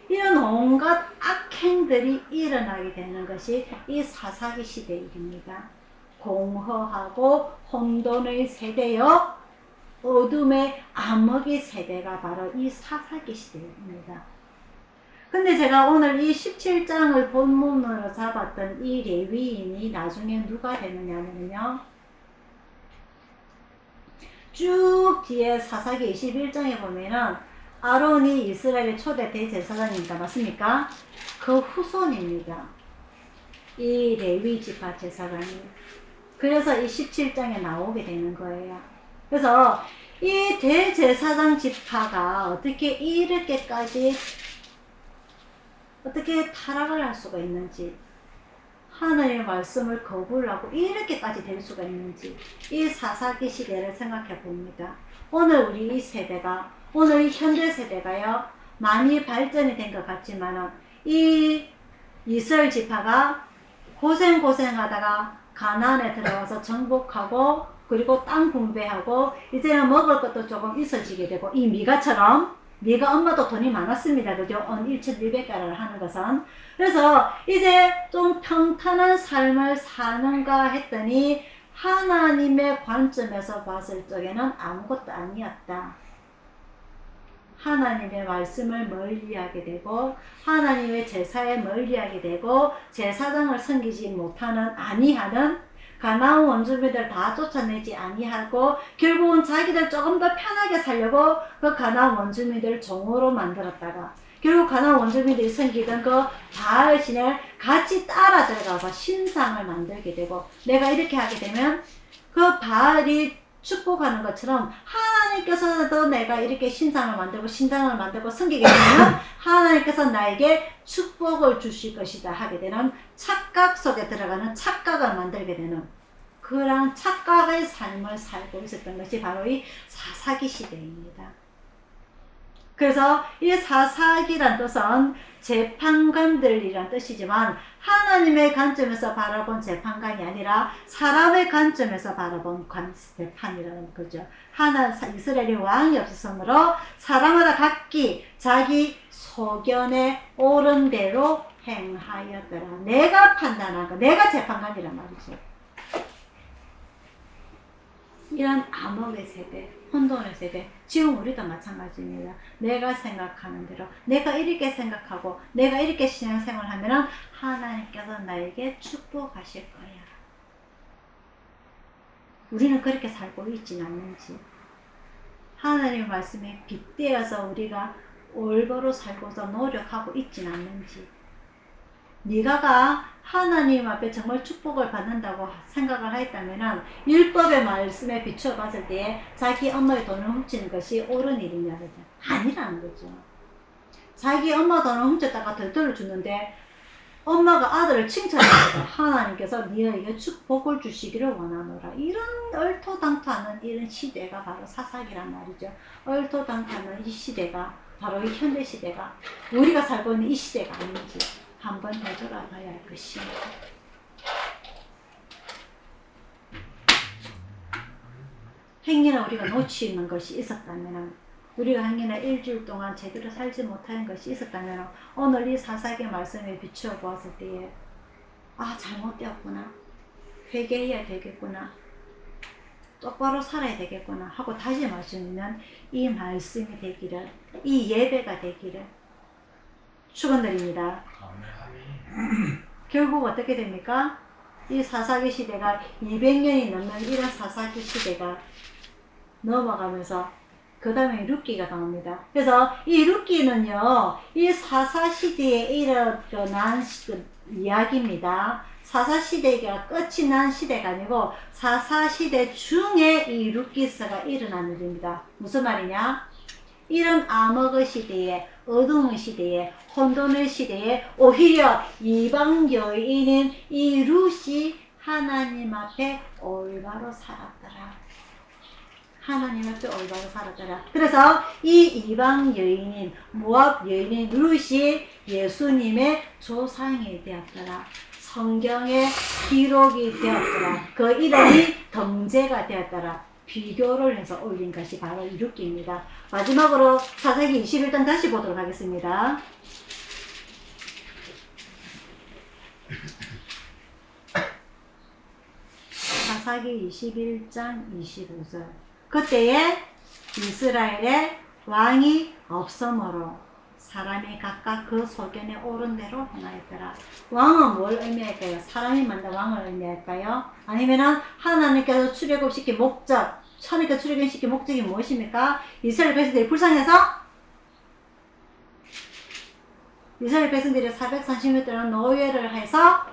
Speaker 1: 이런 온갖 악행들이 일어나게 되는 것이 이 사사기 시대 일입니다. 공허하고 혼돈의 세대요, 어둠의 암흑의 세대가 바로 이 사사기 시대입니다. 근데 제가 오늘 이 17장을 본문으로 잡았던 이 레위인이 나중에 누가 되느냐면요, 쭉 뒤에 사사기 21장에 보면은 아론이 이스라엘의 초대 대제사장입니다. 맞습니까? 그 후손입니다. 이 레위 지파 제사장이. 그래서 이 17장에 나오게 되는 거예요. 그래서 이 대제사장 지파가 어떻게 이렇게까지 어떻게 타락을 할 수가 있는지, 하나님의 말씀을 거부하고 이렇게까지 될 수가 있는지, 이 사사기 시대를 생각해 봅니다. 오늘 우리 이 세대가, 오늘 이 현대 세대가요, 많이 발전이 된 것 같지만은 이 이스라엘 지파가 고생하다가 가나안에 들어가서 정복하고, 그리고 땅 분배하고, 이제는 먹을 것도 조금 있어지게 되고, 이 미가처럼, 미가 엄마도 돈이 많았습니다. 그죠? 1,200가를 하는 것은. 그래서 이제 좀 평탄한 삶을 사는가 했더니 하나님의 관점에서 봤을 적에는 아무것도 아니었다. 하나님의 말씀을 멀리하게 되고, 하나님의 제사에 멀리하게 되고, 제사장을 섬기지 못하는, 아니하는 가나안 원주민들 다 쫓아내지 아니하고, 결국은 자기들 조금 더 편하게 살려고 그 가나안 원주민들을 종으로 만들었다가, 결국 가나안 원주민들이 섬기던 그 바알 신을 같이 따라 들어가서 신상을 만들게 되고, 내가 이렇게 하게 되면 그 바알이 축복하는 것처럼 하나님께서도 내가 이렇게 신상을 만들고 신당을 만들고 섬기게 되면 하나님께서 나에게 축복을 주실 것이다 하게 되는 착각 속에 들어가는 착각을 만들게 되는 그런 착각의 삶을 살고 있었던 것이 바로 이 사사기 시대입니다. 그래서 이 사사기란 뜻은 재판관들이란 뜻이지만 하나님의 관점에서 바라본 재판관이 아니라 사람의 관점에서 바라본 재판이라는 거죠. 이스라엘이 왕이 없었으므로 사람마다 각기 자기 소견에 옳은 대로 행하였더라. 내가 판단한 거, 내가 재판관이란 말이죠. 이런 암흑의 세대, 혼돈의 세대, 지금 우리도 마찬가지입니다. 내가 생각하는 대로, 내가 이렇게 생각하고, 내가 이렇게 신앙생활을 하면 하나님께서 나에게 축복하실 거야. 우리는 그렇게 살고 있지는 않는지, 하나님의 말씀에 빗대어서 우리가 올바로 살고서 노력하고 있지는 않는지, 네가가 하나님 앞에 정말 축복을 받는다고 생각을 했다면 율법의 말씀에 비추어 봤을 때에 자기 엄마의 돈을 훔치는 것이 옳은 일이냐, 아니라는 거죠. 자기 엄마 돈을 훔쳤다가 덜덜 주는데 엄마가 아들을 칭찬합니다. 하나님께서 네에게 축복을 주시기를 원하노라. 이런 얼토당토하는 이런 시대가 바로 사사기란 말이죠. 얼토당토하는 이 시대가 바로 이 현대 시대가 우리가 살고 있는 이 시대가 아닌지 한번 되돌아봐야 할 것입니다. 행여나 우리가 놓치는 것이 있었다면, 우리가 행여나 일주일 동안 제대로 살지 못하는 것이 있었다면, 오늘 이 사사기 말씀에 비추어 보았을 때에 잘못되었구나, 회개해야 되겠구나, 똑바로 살아야 되겠구나 하고 다시 말씀이면 이 말씀이 되기를, 이 예배가 되기를 축원드립니다. 결국 어떻게 됩니까? 이 사사기 시대가 200년이 넘는 이런 사사기 시대가 넘어가면서 그 다음에 룻기가 나옵니다. 그래서 이 룻기는요, 이 사사 시대에 일어난 이야기입니다. 사사 시대가 끝이 난 시대가 아니고 사사 시대 중에 이 룻기서가 일어난 일입니다. 무슨 말이냐? 이런 암흑의 시대에, 어둠의 시대에, 혼돈의 시대에 오히려 이방 여인인 이 룻이 하나님 앞에 올바로 살았더라. 하나님 앞에 올바로 살았더라. 그래서 이 이방 여인인, 모압 여인인 룻이 예수님의 조상이 되었더라. 성경의 기록이 되었더라. 그 이름이 등재가 되었더라. 비교를 해서 올린 것이 바로 이 룻기입니다. 마지막으로 사사기 21장 다시 보도록 하겠습니다. 사사기 21장 25절. 그때에 이스라엘에 왕이 없으므로 사람이 각각 그 소견에 옳은 대로 행하였더라. 왕은 뭘 의미할까요? 사람이 만든 왕을 의미할까요? 아니면은 하나님께서 출애굽시킨 목적, 하나님께서 출애굽시킨 목적이 무엇입니까? 이스라엘 백성들이 불쌍해서 이스라엘 백성들이 430년 동안 노예를 해서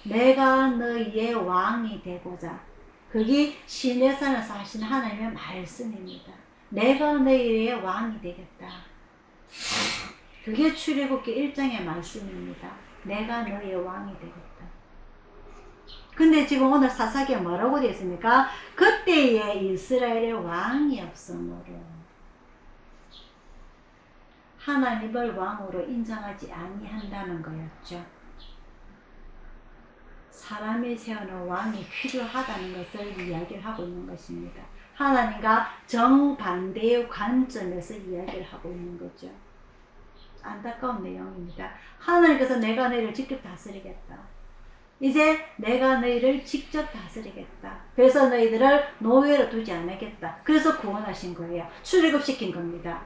Speaker 1: 내가 너희의 왕이 되고자. 그게 시내산에서 하신 하나님의 말씀입니다. 내가 너희의 왕이 되겠다. 그게 출애굽기 1장의 말씀입니다. 내가 너희의 왕이 되겠다. 근데 지금 오늘 사사기에 뭐라고 되어 있습니까? 그때에 이스라엘의 왕이 없으므로 하나님을 왕으로 인정하지 아니한다는 거였죠. 사람이 세우는 왕이 필요하다는 것을 이야기를 하고 있는 것입니다. 하나님과 정반대의 관점에서 이야기를 하고 있는 거죠. 안타까운 내용입니다. 하나님께서 내가 너희를 직접 다스리겠다. 이제 내가 너희를 직접 다스리겠다. 그래서 너희들을 노예로 두지 않겠다. 그래서 구원하신 거예요. 출애굽시킨 겁니다.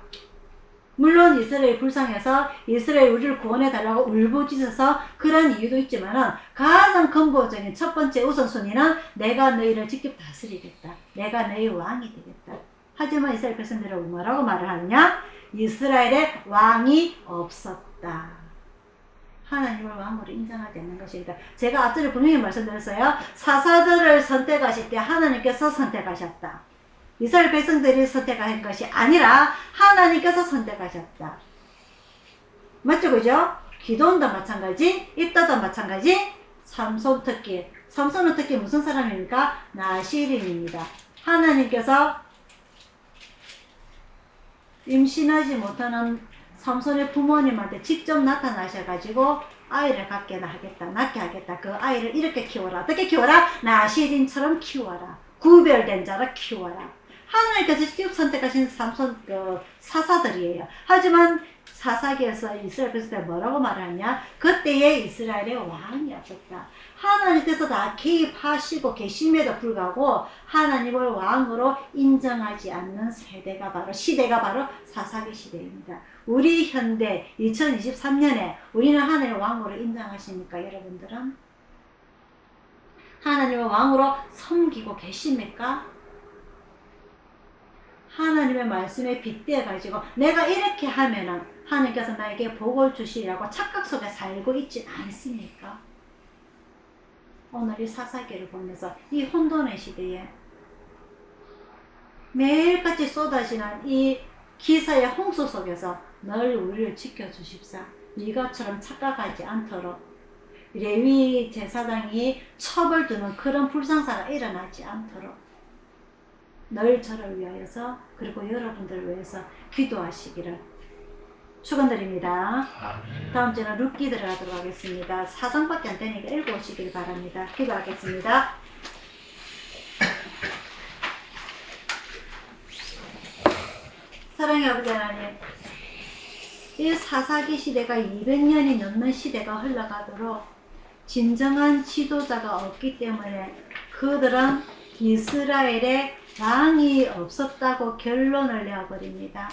Speaker 1: 물론 이스라엘이 불쌍해서 이스라엘 우리를 구원해달라고 울부짖어서 그런 이유도 있지만은 가장 근본적인 첫 번째 우선순위는 내가 너희를 직접 다스리겠다. 내가 너희 왕이 되겠다. 하지만 이스라엘 백성들은 뭐라고 말을 하느냐? 이스라엘에 왕이 없었다. 하나님을 왕으로 인정하지 않는 것입니다. 제가 앞전에 분명히 말씀드렸어요. 사사들을 선택하실 때 하나님께서 선택하셨다. 이스라엘 백성들이 선택한 것이 아니라 하나님께서 선택하셨다. 맞죠? 그죠? 기도원도 마찬가지, 입다도 마찬가지, 삼손 특히. 삼손은 특히 무슨 사람입니까? 나시린입니다. 하나님께서 임신하지 못하는 삼손의 부모님한테 직접 나타나셔가지고 아이를 낳게 하겠다. 그 아이를 이렇게 키워라. 어떻게 키워라? 나시린처럼 키워라. 구별된 자라 키워라. 하나님께서 직접 선택하신 삼손 사사들이에요. 하지만 사사기에서 이스라엘 백성들 뭐라고 말하냐? 그때에 이스라엘의 왕이 없었다. 하나님께서 다 개입하시고 계심에도 불구하고 하나님을 왕으로 인정하지 않는 시대가 바로 사사기 시대입니다. 우리 현대 2023년에 우리는 하나님을 왕으로 인정하십니까? 여러분들은? 하나님을 왕으로 섬기고 계십니까? 하나님의 말씀에 빗대어 가지고 내가 이렇게 하면은 하나님께서 나에게 복을 주시라고 착각 속에 살고 있지 않습니까? 오늘 이 사사기를 보면서 이 혼돈의 시대에 매일같이 쏟아지는 이 기사의 홍수 속에서 늘 우리를 지켜주십사. 이것처럼 착각하지 않도록 레위 제사장이 첩을 두는 그런 불상사가 일어나지 않도록 늘 저를 위하여서 그리고 여러분들을 위해서 기도하시기를 축원드립니다. 다음 주는 룻기 들어가도록 하겠습니다. 4장밖에 안 되니까 읽어오시길 바랍니다. 기도하겠습니다. 사랑의 아버지 하나님, 이 사사기 시대가 200년이 넘는 시대가 흘러가도록 진정한 지도자가 없기 때문에 그들은 이스라엘에 왕이 없었다고 결론을 내어버립니다.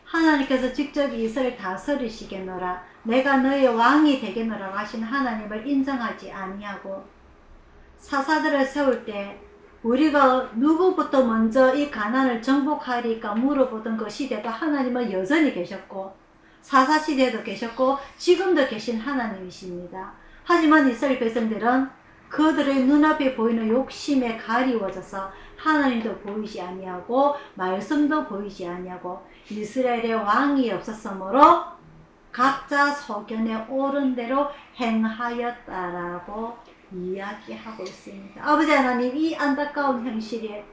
Speaker 1: 하나님께서 직접 이스라엘 다스리시겠노라, 내가 너의 왕이 되겠노라고 하신 하나님을 인정하지 아니하고 사사들을 세울 때 우리가 누구부터 먼저 이 가나안을 정복하리까 물어보던 그 시대도 하나님은 여전히 계셨고 사사시대에도 계셨고 지금도 계신 하나님이십니다. 하지만 이스라엘 백성들은 그들의 눈앞에 보이는 욕심에 가리워져서 하나님도 보이지 아니하고 말씀도 보이지 아니하고 이스라엘의 왕이 없었으므로 각자 소견에 옳은 대로 행하였다라고 이야기하고 있습니다. 아버지 하나님, 이 안타까운 현실에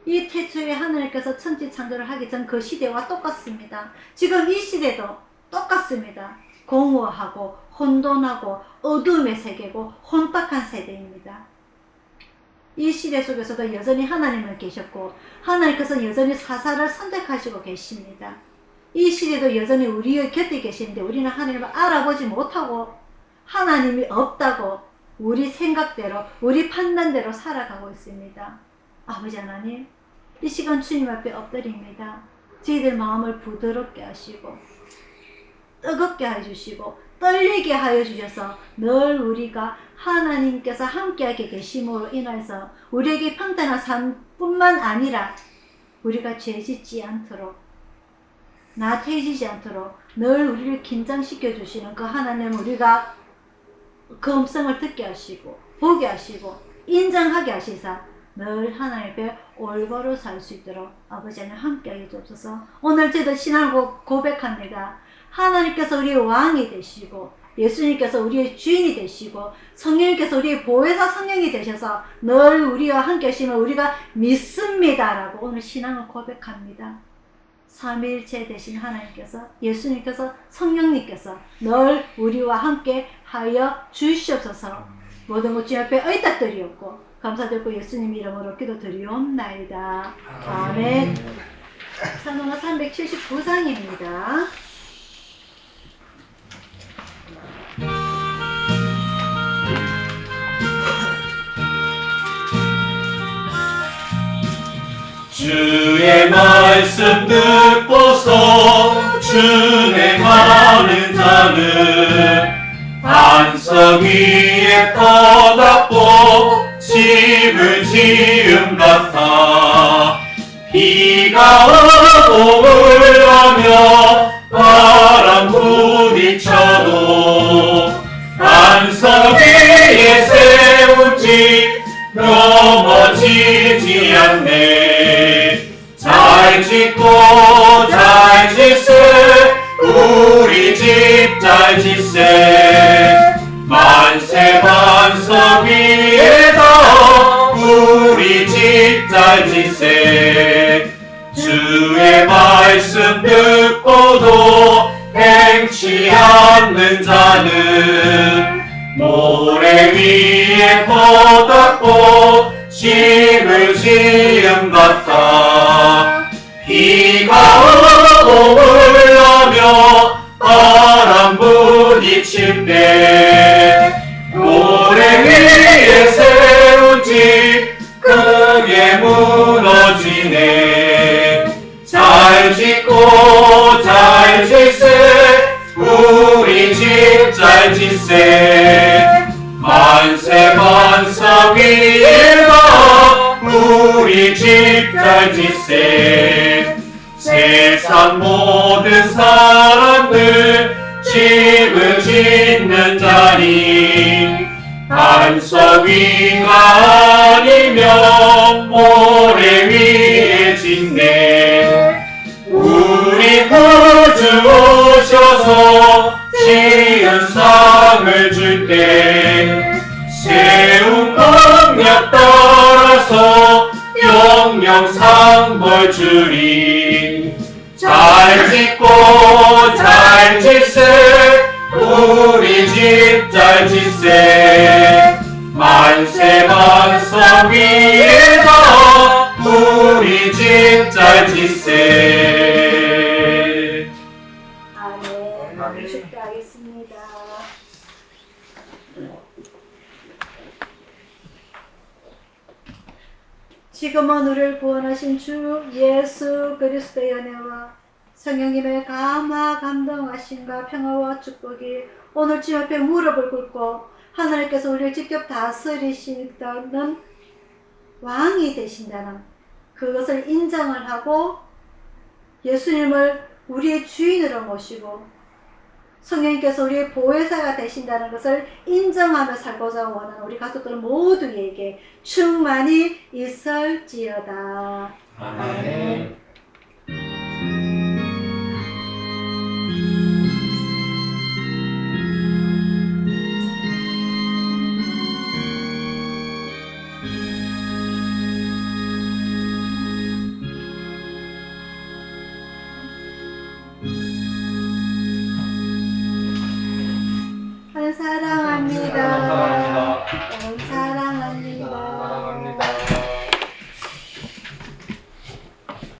Speaker 1: 이 태초에 하나님께서 천지 창조를 하기 전 그 시대와 똑같습니다. 지금 이 시대도 똑같습니다. 공허하고 혼돈하고 어둠의 세계고 혼탁한 세대입니다. 이 시대 속에서도 여전히 하나님은 계셨고 하나님께서 여전히 사사를 선택하시고 계십니다. 이 시대도 여전히 우리의 곁에 계시는데 우리는 하나님을 알아보지 못하고 하나님이 없다고 우리 생각대로 우리 판단대로 살아가고 있습니다. 아버지 하나님, 이 시간 주님 앞에 엎드립니다. 저희들 마음을 부드럽게 하시고 뜨겁게 해주시고 떨리게 하여 주셔서 늘 우리가 하나님께서 함께하게 계심으로 인해서 우리에게 평탄한 삶뿐만 아니라 우리가 죄짓지 않도록 나태해지지 않도록 늘 우리를 긴장시켜 주시는 그 하나님, 우리가 그 음성을 듣게 하시고 보게 하시고 인정하게 하시사 늘 하나님 앞에 올바로 살 수 있도록 아버지 하나님 함께하게 주옵소서. 오늘 저도 신앙을 고백합니다. 하나님께서 우리의 왕이 되시고 예수님께서 우리의 주인이 되시고 성령님께서 우리의 보혜사 성령이 되셔서 늘 우리와 함께 하시면 우리가 믿습니다라고 오늘 신앙을 고백합니다. 삼위일체 되신 하나님께서, 예수님께서, 성령님께서 늘 우리와 함께 하여 주시옵소서. 모든 것 주 앞에 의탁드리옵고 감사드리고 예수님 이름으로 기도드리옵나이다. 아멘. 찬송가 379장입니다.
Speaker 2: 주의 말씀 듣고서 준행하는 자는 반석 위에 터닫고 집을 지은 같아. 비가 오고 흘러며 바람 부딪혀도 반석 위에 세운 집 넘어지지 않네. 잘 짓고 잘 짓세 우리 집 잘 짓세. 만세 반석 위에다 우리 집 잘 짓세. 주의 말씀 듣고도 행치 않는 자는 모래 위에 터닫고 집을 지은 같아. 비가 오고 흘러며 바람 부딪힌대. 모래 위에 세운 집 크게 무너지네. 잘 짓고 잘 짓세 우리 집 잘 짓세. 만세 반석 위에다 우리 집 잘 짓세. 세상 모든 사람들 집을 짓는 자니 반석 위가 아니면 모래 위에 짓네. 우리 구주 오셔서 지은 상을 줄게. 세운 공약 따라서 영영 상벌 주리. 잘 짓고 잘 짓세 우리 집 잘 짓세. 만세 반석 위에다 우리 집 잘 짓세.
Speaker 1: 아멘. 축도하겠습니다. 지금은 우리를 구원하신 주 예수 그리스도의 은혜와 성령님의 감화 감동하심과 평화와 축복이 오늘 주 앞에 무릎을 꿇고 하나님께서 우리를 직접 다스리신다는 왕이 되신다는 그것을 인정을 하고 예수님을 우리의 주인으로 모시고 성령님께서 우리의 보혜사가 되신다는 것을 인정하며 살고자 원하는 우리 가족들 모두에게 충만히 있을지어다.
Speaker 3: 아멘.